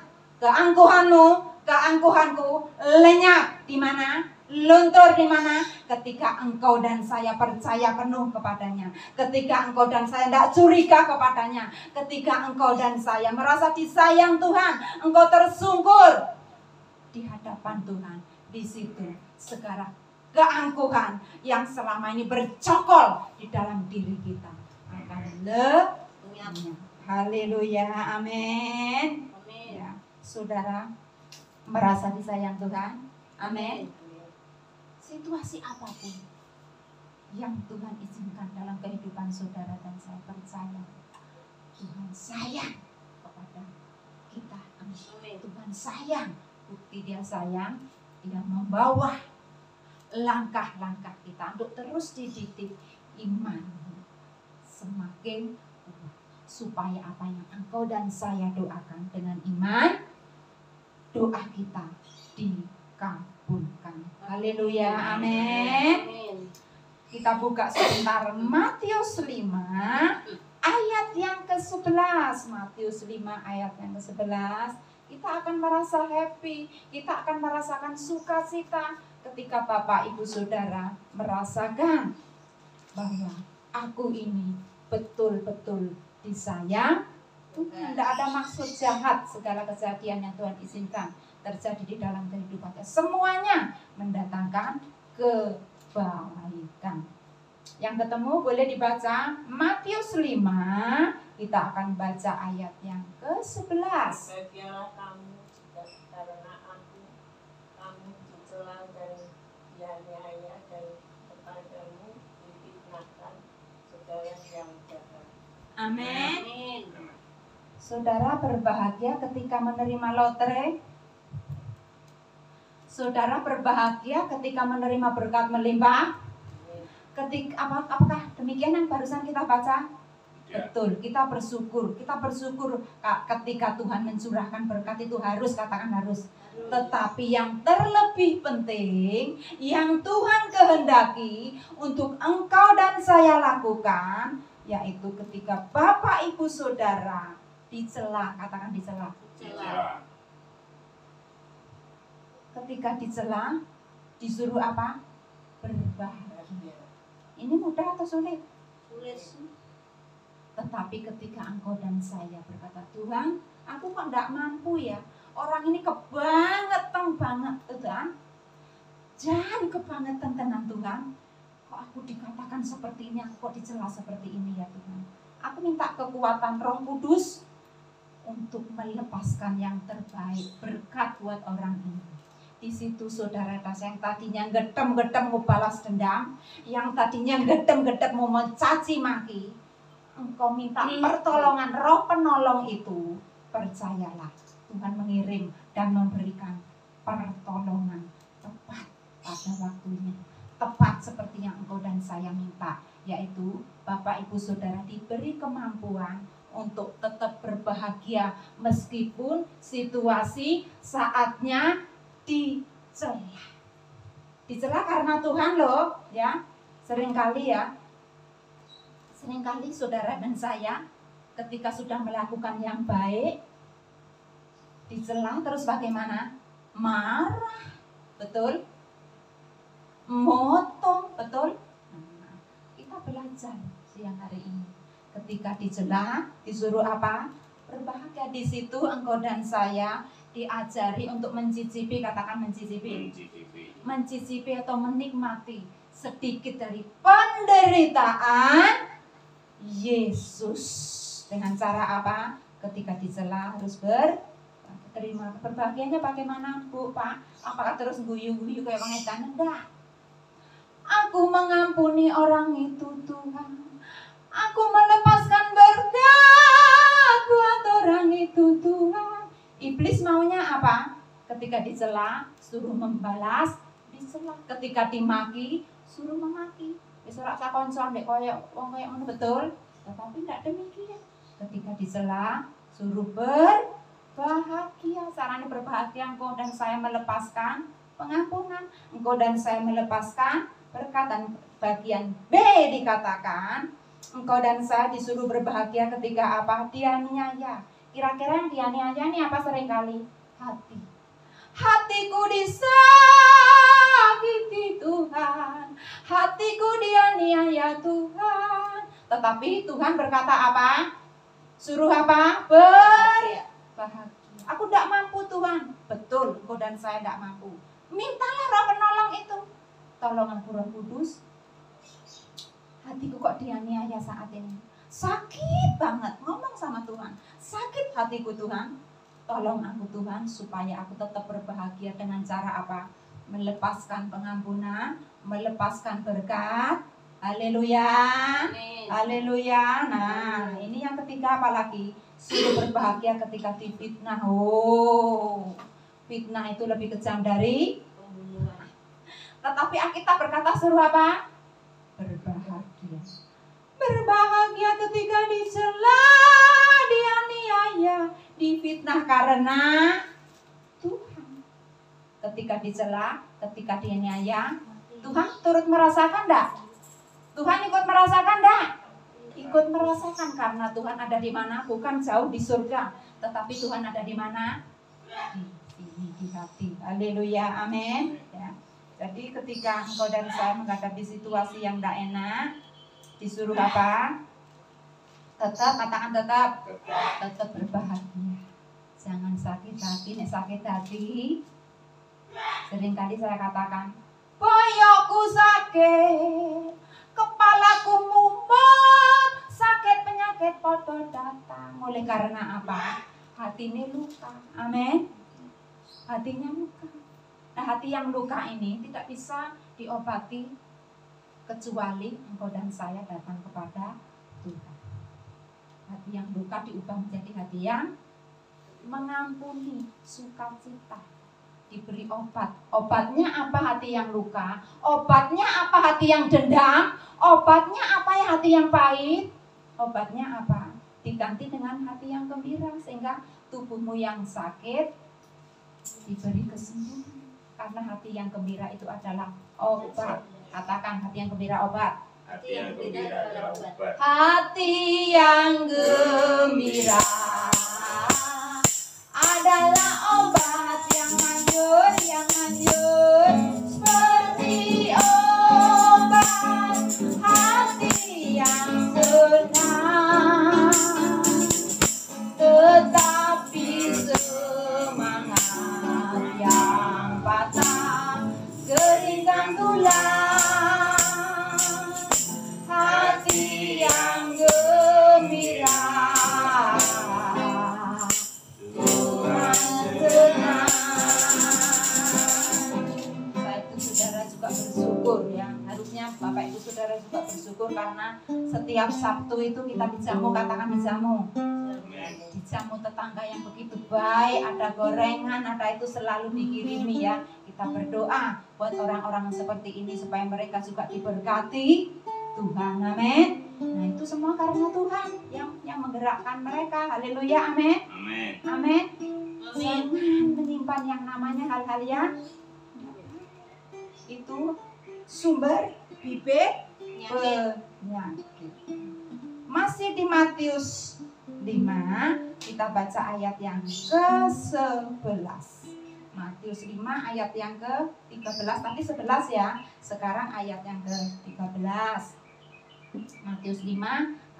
Keangkuhanku lenyap. Di mana? Luntur di mana? Ketika engkau dan saya percaya penuh kepadanya. Ketika engkau dan saya tidak curiga kepadanya. Ketika engkau dan saya merasa disayang Tuhan, engkau tersungkur di hadapan Tuhan. Di situ sekarang keangkuhan yang selama ini bercokol di dalam diri kita akan lenyap. Haleluya, amin. Amin. Ya, saudara merasa disayang Tuhan, amin. Situasi apapun yang Tuhan izinkan dalam kehidupan saudara dan saya percaya Tuhan sayang kepada kita. Amin. Tuhan sayang, bukti Dia sayang, Dia membawa langkah-langkah kita untuk terus dididik iman semakin kuat, supaya apa yang engkau dan saya doakan dengan iman, doa kita dikabulkan. Haleluya, amin. Amin. Kita buka sebentar Matius 5 ayat yang ke-11. Matius 5 ayat yang ke-11. Kita akan merasa happy, kita akan merasakan sukacita ketika Bapak Ibu Saudara merasakan bahwa aku ini betul-betul disayang Tuhan. Tidak ada maksud jahat. Segala kejadian yang Tuhan izinkan terjadi di dalam kehidupannya, semuanya mendatangkan kebaikan. Yang ketemu boleh dibaca Matius 5. Kita akan baca ayat yang ke-11. Bahagialah kamu jika karena aku kamu dicela dan dianiaya dan kepadamu difitnahkan segala yang jahat. Amin. Amin. Saudara berbahagia ketika menerima lotre. Saudara berbahagia ketika menerima berkat melimpah. Apakah demikian yang barusan kita baca? Ya. Betul, kita bersyukur ketika Tuhan mencurahkan berkat itu harus, katakan harus. Tetapi yang terlebih penting, yang Tuhan kehendaki untuk engkau dan saya lakukan, yaitu ketika Bapak Ibu Saudara dicela, katakan dicela. Dicela. Ketika dicela, disuruh apa? Berbahagia. Ini mudah atau sulit? Sulit. Tetapi ketika engkau dan saya berkata, Tuhan, aku kok tidak mampu ya. Orang ini kebangetan banget, Tuhan. Jangan kebangetan tenan Tuhan. Kok aku dikatakan seperti ini, aku kok dicela seperti ini ya Tuhan. Aku minta kekuatan Roh Kudus untuk melepaskan yang terbaik, berkat buat orang ini. Di situ saudara yang tadinya gedem-gedem mau balas dendam, yang tadinya gedem-gedem mau mencaci maki, engkau minta pertolongan Roh penolong itu, percayalah Tuhan mengirim dan memberikan pertolongan tepat pada waktunya, tepat seperti yang engkau dan saya minta, yaitu Bapak Ibu Saudara diberi kemampuan untuk tetap berbahagia meskipun situasi saatnya dicela. Dicela karena Tuhan loh, ya. Seringkali saudara dan saya ketika sudah melakukan yang baik dicela terus bagaimana? Marah, betul? Motong, betul? Nah, kita belajar siang hari ini. Ketika dicela, disuruh apa? Berbahagia. Di situ engkau dan saya diajari untuk mencicipi, katakan mencicipi. Mencicipi atau menikmati sedikit dari penderitaan Yesus. Dengan cara apa? Ketika dicela harus berterima. Berbahagianya bagaimana, Bu, Pak? Apakah terus guyu-guyu kayak pengetan? Enggak. Aku mengampuni orang itu, Tuhan. Aku melepaskan berkat buat orang itu, Tuhan. Iblis maunya apa? Ketika dicela, suruh membalas, dicela. Ketika dimaki, suruh memaki. Wis ora sak kanca ambek koyo wong koyo ngono, betul? Tetapi tidak demikian. Ketika dicela, suruh berbahagia. Caranya berbahagia, engkau dan saya melepaskan pengampunan. Engkau dan saya melepaskan berkat. Dan bagian B dikatakan, engkau dan saya disuruh berbahagia ketika apa? Dianiaya. Kira-kira yang dianiaya ini apa seringkali? Hati. Hatiku disakiti Tuhan. Hatiku dianiaya Tuhan. Tetapi Tuhan berkata apa? Suruh apa? Berbahagia. Aku tidak mampu Tuhan. Betul, engkau dan saya tidak mampu. Mintalah Roh penolong itu. Tolong aku Roh Kudus. Hatiku kok dianiaya saat ini. Sakit banget, ngomong sama Tuhan. Sakit hatiku Tuhan. Tolong aku Tuhan supaya aku tetap berbahagia dengan cara apa? Melepaskan pengampunan, melepaskan berkat. Haleluya. Haleluya. Nah, ini yang ketiga apalagi? Suruh berbahagia ketika difitnah. Oh, fitnah itu lebih kejam dari pembunuhan. Tetapi Alkitab berkata suruh apa? Berbahagia. Berbahagia ketika dicela, dianiaya, difitnah karena Tuhan. Ketika dicela, ketika dianiaya, Tuhan turut merasakan enggak? Tuhan ikut merasakan enggak? Ikut merasakan, karena Tuhan ada di mana? Bukan jauh di surga, tetapi Tuhan ada di mana? Di hati. Haleluya, amin. Ya. Jadi ketika engkau dan saya menghadapi situasi yang tidak enak, disuruh apa? Tetap, katakan tetap berbahagia. Jangan sakit hati. Nek sakit hati, seringkali saya katakan, boyokku sakit, kepalaku mumet, sakit penyakit podo datang. Oleh karena apa? Hati ini luka. Amin. Hatinya luka. Nah, hati yang luka ini tidak bisa diobati kecuali engkau dan saya datang kepada Tuhan. Hati yang luka diubah menjadi hati yang mengampuni, sukacita, diberi obat. Obatnya apa hati yang luka? Obatnya apa hati yang dendam? Obatnya apa ya hati yang pahit? Obatnya apa? Diganti dengan hati yang gembira, sehingga tubuhmu yang sakit diberi kesembuhan. Karena hati yang gembira itu adalah obat. Katakan hati yang gembira obat. Hati yang gembira adalah obat. Hati yang gembira adalah obat yang manjur, seperti obat hati yang senang. Tetapi semangat yang patah keringkan tulang. Hati yang gembira Tuhan tenang. Bapak Ibu Saudara juga bersyukur ya. Harusnya Bapak Ibu Saudara juga bersyukur karena setiap Sabtu itu kita dijamu, katakan dijamu. Dijamu tetangga yang begitu baik, ada gorengan, ada itu selalu dikirimi ya. Kita berdoa buat orang-orang seperti ini supaya mereka juga diberkati Tuhan, amin. Nah itu semua karena Tuhan yang menggerakkan mereka. Haleluya, amin. Amin. Jangan menyimpan yang namanya hal-hal yang itu sumber bibit penyakit. Masih di Matius 5, kita baca ayat yang ke-11. Matius 5 ayat yang ke-13, tadi 11 ya. Sekarang ayat yang ke-13. Matius 5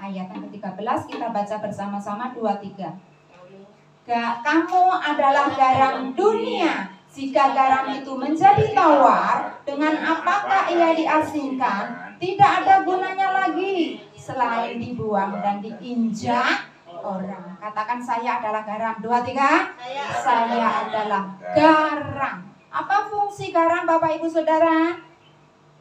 ayat yang ke-13, kita baca bersama-sama 2-3. Kamu adalah garam dunia. Jika garam itu menjadi tawar, dengan apakah ia diasingkan? Tidak ada gunanya lagi selain dibuang dan diinjak orang. Katakan, saya adalah garam. 2-3. Saya adalah garam. Apa fungsi garam, Bapak Ibu Saudara?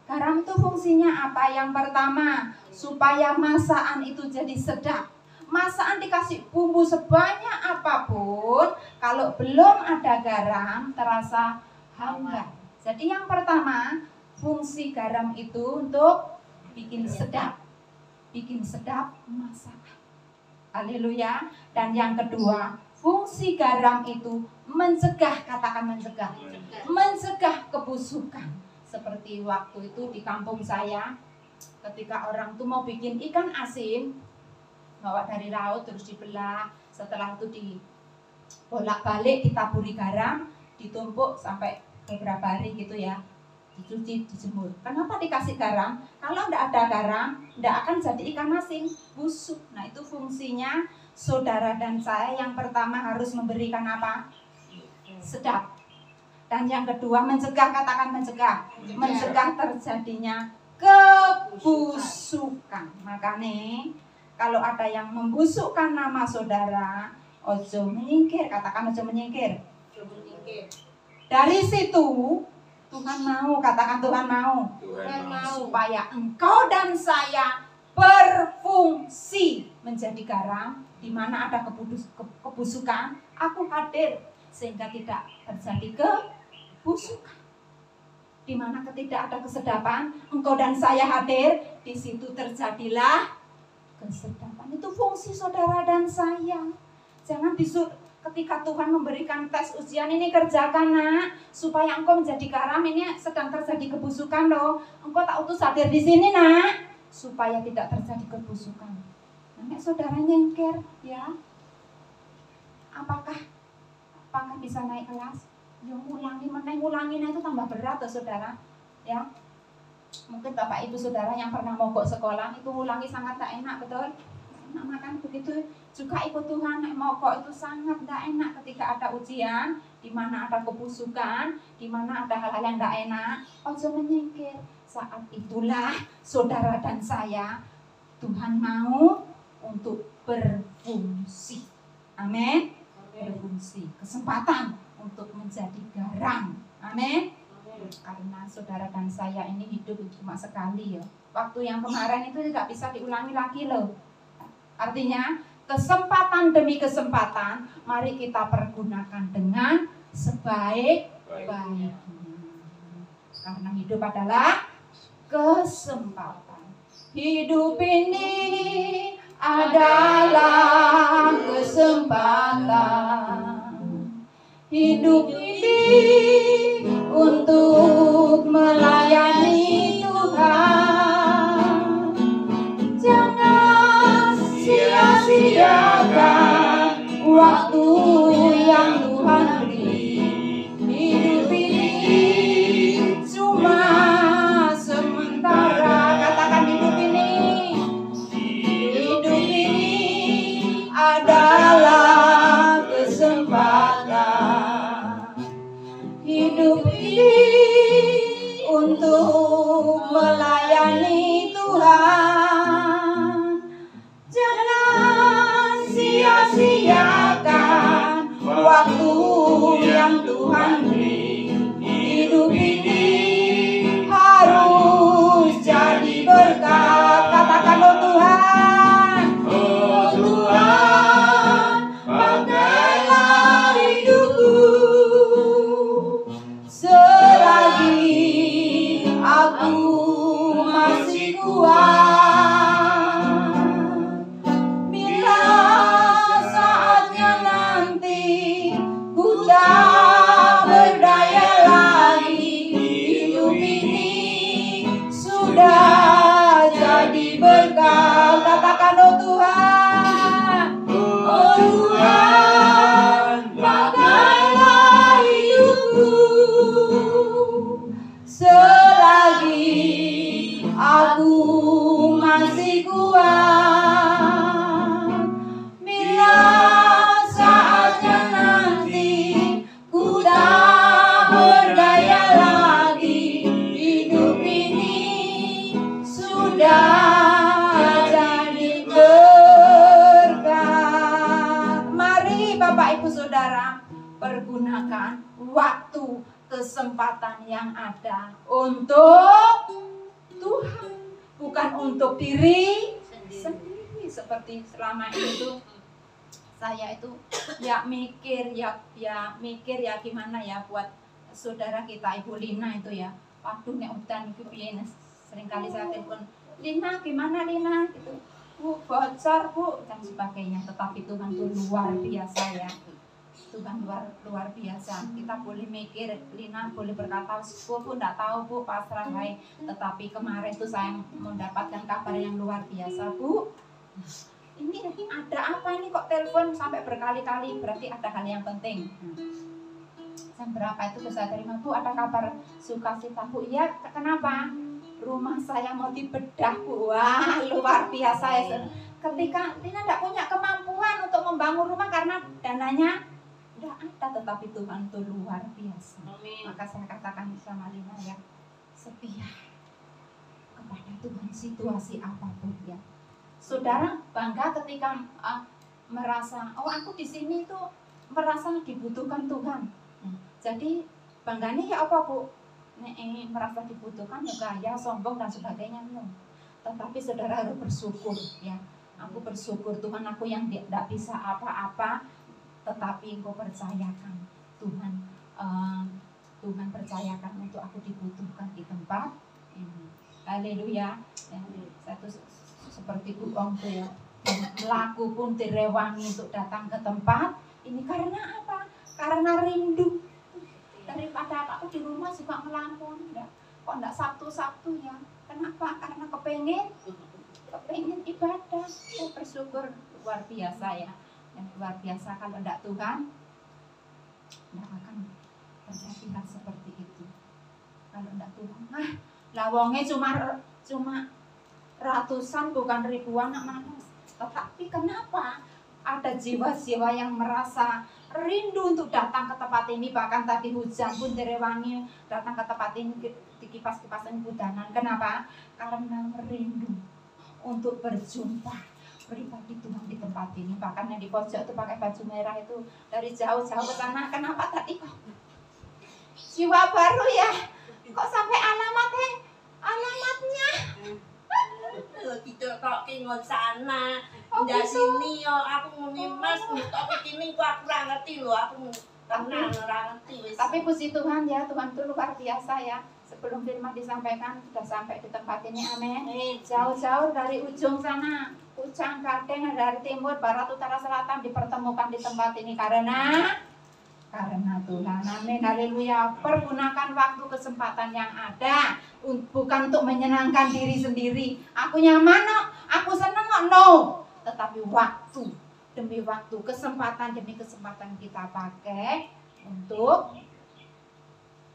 Garam itu fungsinya apa? Yang pertama, supaya masakan itu jadi sedap. Masakan dikasih bumbu sebanyak apapun, kalau belum ada garam terasa hambar. Jadi yang pertama, fungsi garam itu untuk bikin sedap masakan. Haleluya. Dan yang kedua, fungsi garam itu mencegah, katakan mencegah kebusukan. Seperti waktu itu di kampung saya, ketika orang tuh mau bikin ikan asin, bawa dari laut terus dibelah, setelah itu dibolak-balik, ditaburi garam, ditumpuk sampai beberapa hari gitu ya, dicuci, dijemur. Kenapa dikasih garam? Kalau tidak ada garam, tidak akan jadi ikan asin, busuk. Nah itu fungsinya saudara dan saya. Yang pertama harus memberikan apa? Sedap. Dan yang kedua mencegah, katakan mencegah terjadinya kebusukan. Makanya kalau ada yang membusukkan nama saudara, ojo menyingkir, katakan ojo menyingkir. Dari situ Tuhan mau, katakan Tuhan mau. Supaya engkau dan saya berfungsi menjadi garam. Di mana ada kebusukan, aku hadir sehingga tidak terjadi kebusukan. Di mana tidak ada kesedapan, engkau dan saya hadir, di situ terjadilah kesedapan. Itu fungsi saudara dan saya. Jangan ketika Tuhan memberikan tes ujian, ini kerjakan nak, supaya engkau menjadi garam. Ini sedang terjadi kebusukan loh. Engkau tak utus hadir di sini nak, supaya tidak terjadi kebusukan. Nah, saudara nyengker, ya. Apakah bisa naik kelas? Ya ngulangin itu tambah berat loh saudara. Ya. Mungkin Bapak Ibu Saudara yang pernah mogok sekolah itu ulangi sangat tak enak, betul? Enak makan begitu juga ikut Tuhan. Mogok itu sangat tak enak ketika ada ujian, di mana ada kebusukan, di mana ada hal-hal yang tak enak. Ojo menyingkir. Saat itulah saudara dan saya Tuhan mau untuk berfungsi. Amin. Berfungsi, kesempatan untuk menjadi garam. Amin. Karena saudara dan saya ini hidup cuma sekali ya. Waktu yang kemarin itu tidak bisa diulangi lagi loh. Artinya kesempatan demi kesempatan, mari kita pergunakan dengan sebaik-baiknya. Karena hidup adalah kesempatan. Hidup ini adalah kesempatan. Hidup ini untuk melayani Tuhan. sia-siakan waktu yang Tuhan beri. Hidup ini cuma sementara. Katakan hidup ini. Hidup ini adalah kesempatan. Hidup ini untuk melayani Tuhan. Jangan sia-siakan waktu yang Tuhan beri. Hidup ini harus jadi berkat. Katakan, oh Tuhan, oh Tuhan, pakailah hidupku selagi aku masih kuat. Bila saatnya nanti ku tak berdaya lagi, hidup ini sudah jadi berkat. Katakan, oh Tuhan, oh Tuhan, pakailah hidupku selagi aku masih kuat. Bila saatnya nanti ku tak berdaya lagi, hidup ini sudah jadi berkat. Mari Bapak Ibu Saudara, pergunakan waktu kesempatan yang ada untuk Tuhan, bukan untuk diri sendiri. Seperti selama ini tuh saya itu mikir gimana ya buat saudara kita Ibu Lina itu ya. Waduh nek udan iki piye. Seringkali saya telepon, Lina gimana Lina gitu. Bu bocor Bu dan sebagainya. Tetapi Tuhan tuh luar biasa ya. Tuhan luar biasa. Kita boleh mikir, Lina boleh berkata, Bu enggak tahu Bu, pasrah baik. Tetapi kemarin tuh saya mendapatkan kabar yang luar biasa, Bu. Ini ada apa ini kok telepon sampai berkali-kali, berarti ada hal yang penting. Jam berapa itu saya terima, Bu ada kabar sukacita Bu. Iya, kenapa? Rumah saya mau dibedah Bu. Wah luar biasa ya. Ketika Lina tidak punya kemampuan untuk membangun rumah karena dananya tidak ada, tetapi Tuhan itu luar biasa. Amin. Maka saya katakan sama Lina ya, setia kepada Tuhan situasi apapun ya. Saudara bangga ketika merasa, oh aku di sini tuh merasa dibutuhkan Tuhan. Jadi bangganya ya apa Bu? Merasa dibutuhkan ya gaya, sombong dan sebagainya no. Tetapi saudara harus bersyukur ya. Aku bersyukur Tuhan, aku yang tidak bisa apa-apa, tetapi Engkau percayakan Tuhan, Tuhan percayakan untuk aku dibutuhkan di tempat ini. Haleluya. Ya, saya tuh seperti buong tuh ya, melaku pun direwangi untuk datang ke tempat ini karena apa? Karena rindu. Daripada aku di rumah suka ngelamun, kok enggak Sabtu ya? Kenapa? Karena kepengen ibadah. Oh, bersyukur luar biasa ya. Yang luar biasa kalau enggak Tuhan enggak akan terjadi hal seperti itu. Kalau enggak Tuhan, lawongnya cuma ratusan bukan ribuan manusia. Tetapi kenapa ada jiwa-jiwa yang merasa rindu untuk datang ke tempat ini, bahkan tadi hujan pun direwangi datang ke tempat ini di kipas-kipasan hujanan. Kenapa? Karena merindu untuk berjumpa pribadi Tuhan di tempat ini. Bahkan yang di pojok itu pakai baju merah itu dari jauh-jauh ke sana. Kenapa tadi kok jiwa baru ya? Kok sampai alamatnya? Gitu kok kingon sana, Oh, ndak gitu. sini yo aku muni Mas, tok kene kok aku ora ngerti lho, aku tenang ora ngerti wis. Tapi puji Tuhan ya, Tuhan itu luar biasa ya. Sebelum firman disampaikan sudah sampai di tempat ini, amin. Jauh-jauh dari ujung sana, Pucang, Kadeng, dari timur, barat, utara, selatan dipertemukan di tempat ini karena Tuhan, amin, haleluya. Pergunakan waktu kesempatan yang ada, bukan untuk menyenangkan diri sendiri. Aku nyaman, aku seneng kok, no. tetapi waktu demi waktu, kesempatan demi kesempatan kita pakai untuk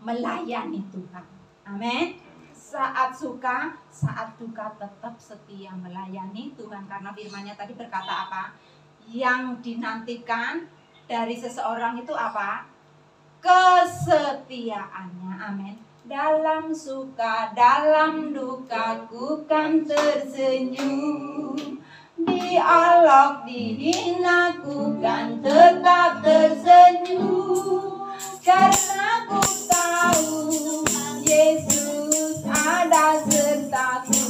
melayani Tuhan. Amin. Saat suka, saat duka tetap setia melayani Tuhan. Karena firman-Nya tadi berkata apa? Yang dinantikan dari seseorang itu apa? Kesetiaannya. Amin. Dalam suka, dalam duka, ku kan tersenyum. Dialog, dihina, ku kan tetap tersenyum. Karena ku tahu Yesus ada sertaku.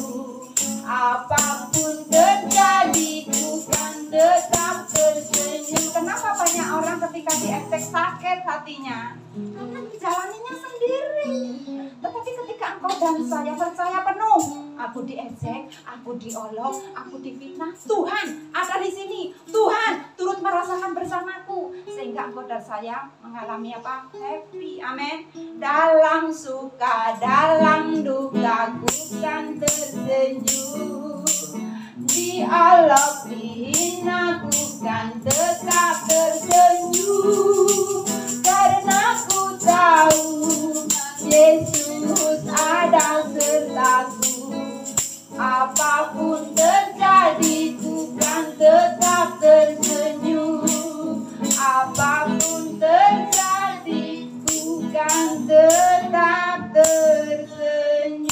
Apapun terjadi, ku kan tetap tersenyum. Kenapa banyak orang ketika diejek sakit hatinya? Karena menjalaninya sendiri. Tetapi ketika engkau dan saya percaya penuh, aku diejek, aku diolok, aku difitnah, Tuhan ada di sini. Tuhan turut merasakan bersamaku, sehingga engkau dan saya mengalami apa? Happy. Amin. Dalam suka, dalam duka, ku kan tersenyum. Dialog, dihina, ku kan tetap tersenyum. Karena ku tahu Yesus ada sertaku. Apapun terjadi, ku kan tetap tersenyum. Apapun terjadi, ku kan tetap tersenyum.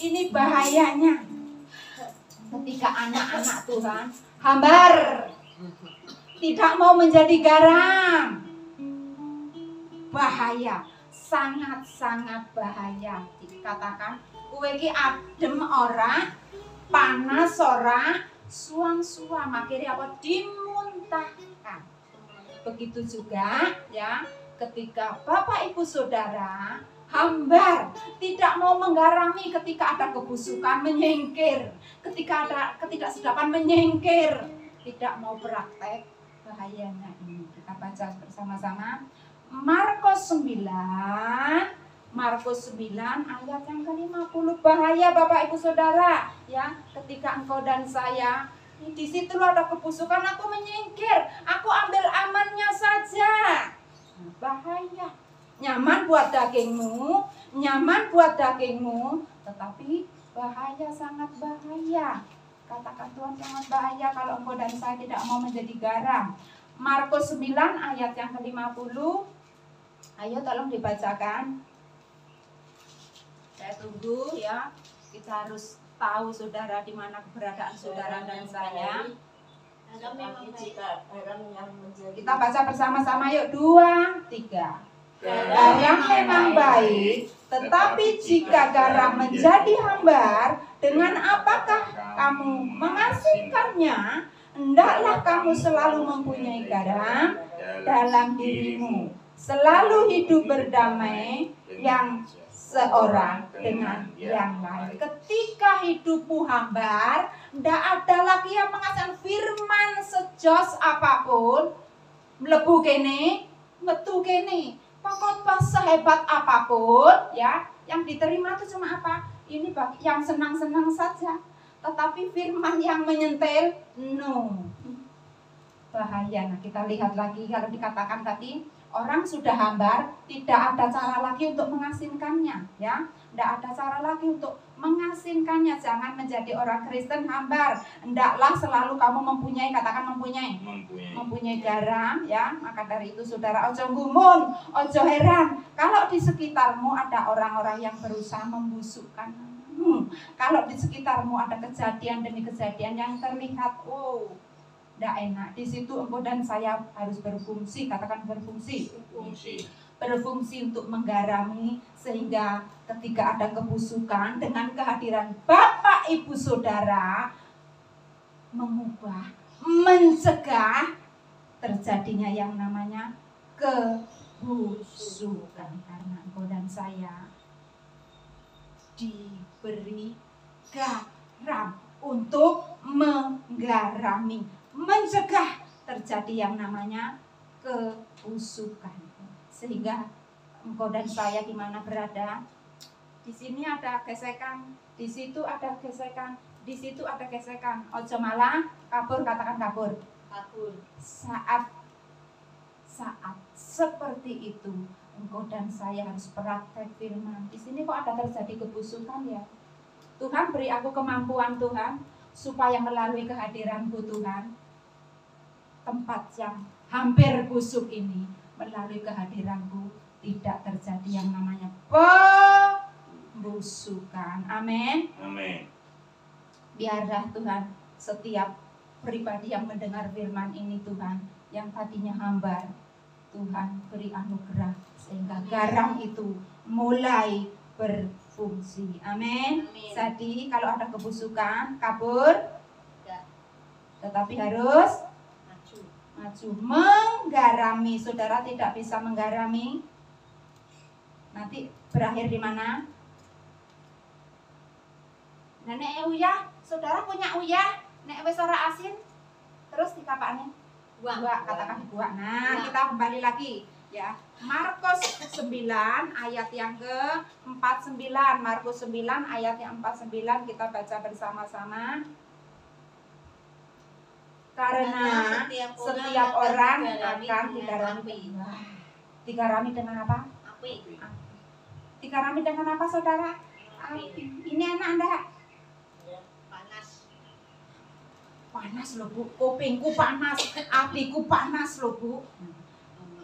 Ini bahayanya ketika anak-anak Tuhan hambar, tidak mau menjadi garam. Bahaya, sangat-sangat bahaya. Dikatakan kowe iki adem ora, panas ora, suam-suam, akhirnya apa? Dimuntahkan. Begitu juga ya, ketika Bapak Ibu Saudara hambar, tidak mau menggarami, ketika ada kebusukan menyingkir, ketika ada ketidaksedapan menyingkir, tidak mau praktek, bahayanya ini. Kita baca bersama-sama Markus 9 ayat yang ke-50. Bahaya Bapak Ibu Saudara ya, ketika engkau dan saya di situ ada kebusukan, aku menyingkir, aku ambil amannya saja. Bahaya. Nyaman buat dagingmu, tetapi bahaya, sangat bahaya. Katakan Tuhan, sangat bahaya kalau engkau dan saya tidak mau menjadi garam. Markus 9 ayat yang ke-50. Ayo tolong dibacakan. Saya tunggu ya. Kita harus tahu saudara di mana keberadaan saudara dan saya. Kita baca bersama-sama yuk. 2, 3. Garam memang baik, tetapi jika garam menjadi hambar, dengan apakah kamu mengasingkannya? Hendaklah kamu selalu mempunyai garam dalam dirimu, selalu hidup berdamai yang seorang dengan yang lain. Ketika hidupmu hambar, tidak ada lagi yang mengasihkan. Firman sejos apapun, mlebu kene, metu kene, pokoknya sehebat apapun, ya, yang diterima itu cuma apa? Ini bagi yang senang-senang saja. Tetapi firman yang menyentil, no. Bahaya. Nah, kita lihat lagi kalau dikatakan tadi, orang sudah hambar, tidak ada cara lagi untuk mengasingkannya, ya. Tidak ada cara lagi untuk mengasingkannya. Jangan menjadi orang Kristen hambar. Hendaklah selalu kamu mempunyai, katakan mempunyai garam, ya. Maka dari itu saudara, ojo gumun, ojo heran kalau di sekitarmu ada orang-orang yang berusaha membusukkan. Kalau di sekitarmu ada kejadian demi kejadian yang terlihat, tidak enak. Di situ engkau dan saya harus berfungsi, katakan berfungsi. Berfungsi untuk menggarami, sehingga ketika ada kebusukan, dengan kehadiran Bapak Ibu Saudara, mengubah, mencegah terjadinya yang namanya kebusukan. Karena engkau dan saya diberi garam untuk menggarami, mencegah terjadi yang namanya kebusukan. Sehingga engkau dan saya di mana berada, di sini ada gesekan, di situ ada gesekan, Di situ ada gesekan. Ojo malah kabur, katakan kabur. Kabur. Saat seperti itu engkau dan saya harus praktek firman. Di sini kok ada terjadi kebusukan ya? Tuhan beri aku kemampuan Tuhan supaya melalui kehadiran-Ku Tuhan, tempat yang hampir busuk ini, melalui kehadiran-Ku tidak terjadi yang namanya pembusukan. Amin. Amin. Biarlah Tuhan setiap pribadi yang mendengar firman ini Tuhan, yang tadinya hambar, Tuhan beri anugerah sehingga garam itu mulai berfungsi. Amin. Amin. Jadi kalau ada kebusukan, kabur, Tidak. tetapi harus Maju. maju. Menggarami. Saudara tidak bisa menggarami, nanti berakhir di mana? Nenek uyah, saudara punya uyah, nek wis ora asin, terus dikapakne? Buang. Buak, katakan dibuak. Nah, Buang. kita kembali lagi ya. Markus 9 ayat yang ke-49. Markus 9 ayat yang 49 kita baca bersama-sama. Karena setiap orang akan digarami. Digarami dengan apa? Api. Digarami dengan apa, saudara? Api. Ini anak Anda Panas. panas loh Bu, kupingku panas, apiku panas loh Bu.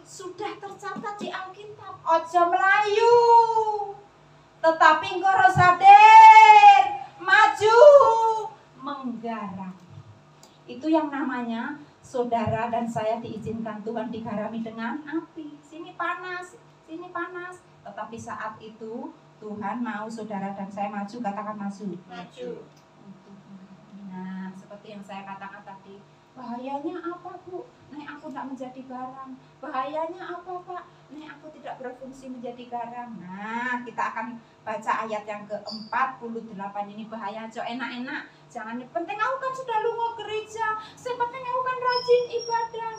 Sudah tercatat di Alkitab, ojo melayu, tetapi engkau harus sadar, maju, menggarap. Itu yang namanya saudara dan saya diizinkan Tuhan digarami dengan api. Sini panas, sini panas. Tetapi saat itu Tuhan mau saudara dan saya maju, katakan maju. Maju. Nah, seperti yang saya katakan tadi, bahayanya apa Bu? Nek aku tidak menjadi garam. Bahayanya apa Pak? Nek aku tidak berfungsi menjadi garam. Nah, kita akan baca ayat yang ke-48 ini. Bahaya aja enak-enak. Jangan penting aku kan sudah lungo gereja. Penting aku kan rajin ibadah.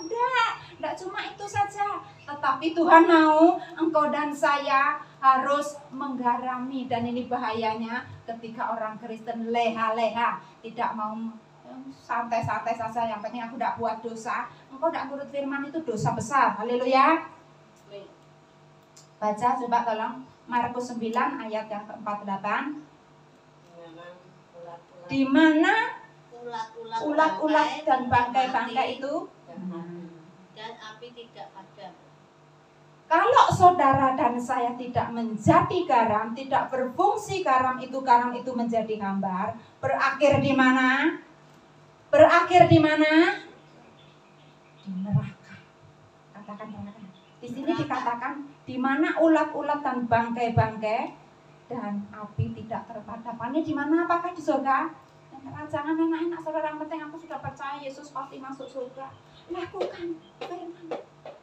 Enggak cuma itu saja. Tetapi Tuhan mau engkau dan saya harus menggarami. Dan ini bahayanya ketika orang Kristen leha-leha, tidak mau santai-santai saja, yang penting aku tidak buat dosa. Engkau tidak nurut firman itu dosa besar. Haleluya. Baca coba tolong Markus 9 ayat yang ke-48. Di mana ulat-ulat dan bangkai-bangkai itu. Dan api tidak padam. Kalau saudara dan saya tidak menjadi garam, tidak berfungsi garam itu menjadi hambar, berakhir di mana? Berakhir di mana? Di neraka. Katakan neraka. Di sini dikatakan di mana ulat-ulat dan bangkai-bangkai dan api tidak terpadapannya di mana? Apakah di surga? Jangan enak-enak saudara, yang penting aku sudah percaya Yesus pasti masuk surga. Lakukan firman.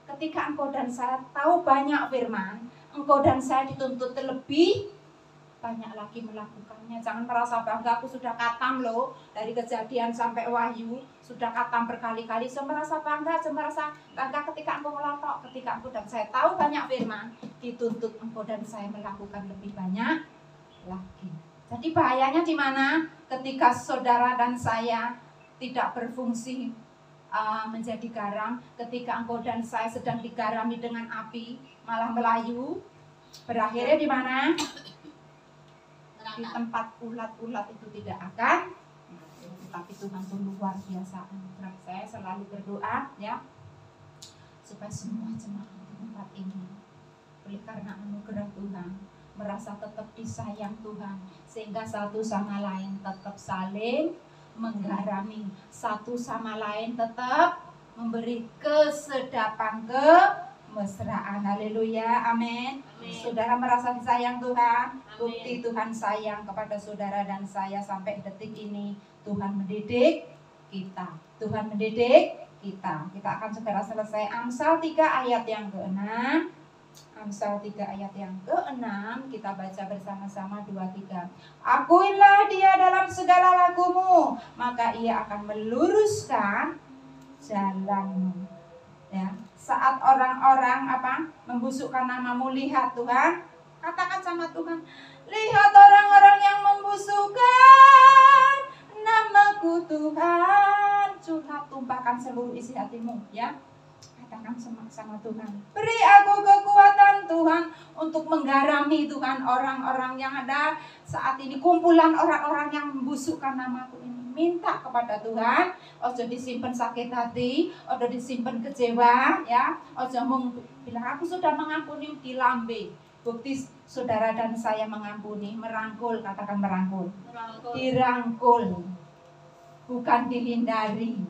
Ketika engkau dan saya tahu banyak firman, engkau dan saya dituntut lebih banyak lagi melakukannya. Jangan merasa bangga, aku sudah katam loh, dari Kejadian sampai Wahyu, sudah katam berkali-kali. Saya merasa bangga ketika engkau melotok, ketika engkau dan saya tahu banyak firman, dituntut engkau dan saya melakukan lebih banyak lagi. Jadi bahayanya di mana? Ketika saudara dan saya tidak berfungsi menjadi garam, ketika engkau dan saya sedang digarami dengan api, malah melayu, berakhirnya di mana? Di tempat ulat-ulat itu tidak akan. Tapi Tuhan pun luar biasa. Saya selalu berdoa ya, supaya semua jemaat di tempat ini, oleh karena anugerah Tuhan, merasa tetap disayang Tuhan, sehingga satu sama lain tetap saling menggarami, satu sama lain tetap memberi kesedapan, kemesraan. Haleluya, amin. Saudara merasa disayang Tuhan, bukti Tuhan sayang kepada saudara dan saya sampai detik ini. Tuhan mendidik kita, Tuhan mendidik kita. Kita akan segera selesai. Amsal 3 ayat yang ke-6. Amsal 3 ayat yang ke-6 kita baca bersama-sama 2-3. Akuilah dia dalam segala lakumu, maka ia akan meluruskan jalanmu. Ya, saat orang-orang membusukkan namamu, lihat Tuhan, katakan sama Tuhan, lihat orang-orang yang membusukkan aku Tuhan. Curhat, tumpahkan seluruh isi hatimu ya. Katakan sama Tuhan, beri aku kekuatan Tuhan untuk menggarami Tuhan orang-orang yang ada saat ini, kumpulan orang-orang yang membusukkan namaku ini. Minta kepada Tuhan, ojo disimpan sakit hati, ojo disimpan kecewa ya, ojo mung bilang aku sudah mengampuni di lambe. Bukti saudara dan saya mengampuni, merangkul, katakan merangkul. Dirangkul, bukan dihindari,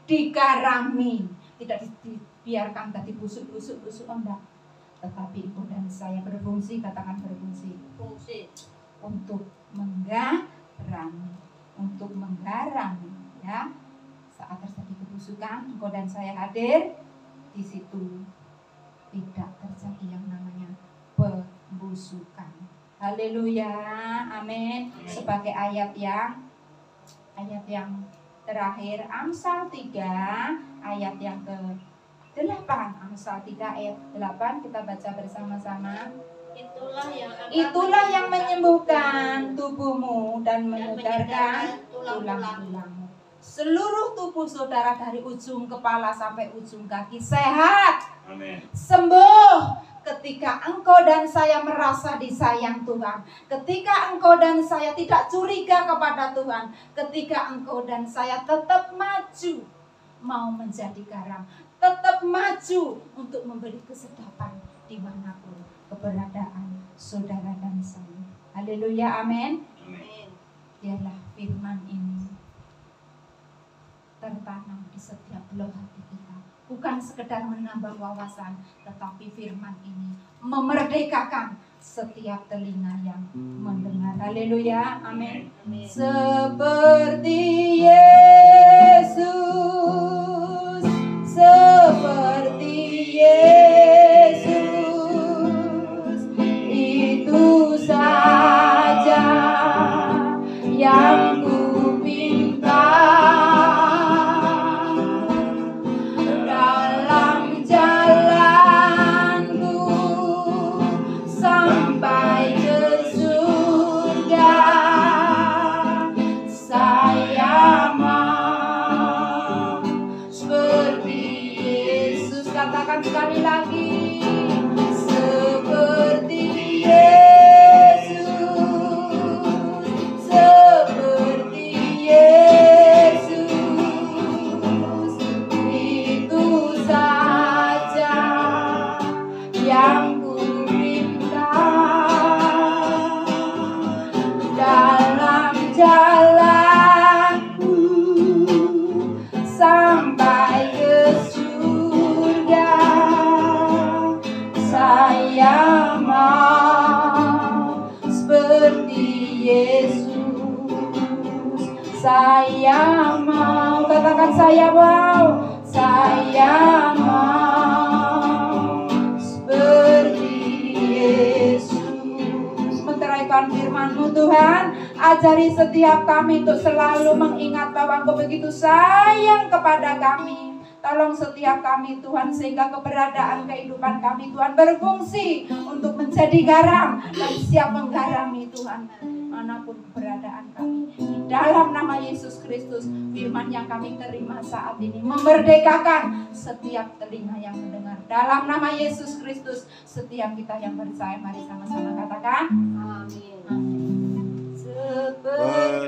digarami, tidak dibiarkan tadi busuk-busuk enggak. Tetapi ibu dan saya berfungsi, katakan berfungsi, Fungsi. untuk menggarami, ya. Saat terjadi kebusukan, engkau dan saya hadir di situ, tidak terjadi yang namanya pembusukan. Haleluya, amin. Sebagai ayat yang terakhir, Amsal 3 ayat yang ke-8. Amsal 3 ayat 8 kita baca bersama-sama. Itulah yang menyembuhkan tubuhmu dan menyegarkan tulang-tulangmu. Seluruh tubuh saudara dari ujung kepala sampai ujung kaki sehat, Amin. sembuh. Ketika engkau dan saya merasa disayang Tuhan, ketika engkau dan saya tidak curiga kepada Tuhan, ketika engkau dan saya tetap maju mau menjadi garam, tetap maju untuk memberi kesedapan dimanapun keberadaan saudara dan saya. Haleluya, amin. Amin. Biarlah firman ini tertanam di setiap belah hati kita. Bukan sekedar menambah wawasan, tetapi firman ini memerdekakan setiap telinga yang mendengar. Haleluya, amin. Amin. Seperti Yesus, seperti Yesus, itu saja yang ku minta. Dalam jalanku sampai ke surga, saya mau seperti Yesus. Katakan sekali lagi, seperti Yesus, seperti Yesus, itu saja yang ku minta. Dalam jalanku sampai ke surga, saya mau seperti Yesus. Saya mau, katakan saya mau seperti Yesus. Meteraikan firman-Mu Tuhan, ajari setiap kami untuk selalu mengingat bahwa Engkau begitu sayang kepada kami. Tolong setiap kami Tuhan, sehingga keberadaan kehidupan kami Tuhan berfungsi untuk menjadi garam dan siap menggarami Tuhan manapun keberadaan kami. Di dalam nama Yesus Kristus, firman yang kami terima saat ini memerdekakan setiap telinga yang mendengar. Dalam nama Yesus Kristus, setiap kita yang percaya, mari sama-sama katakan Amin. amin. Seperti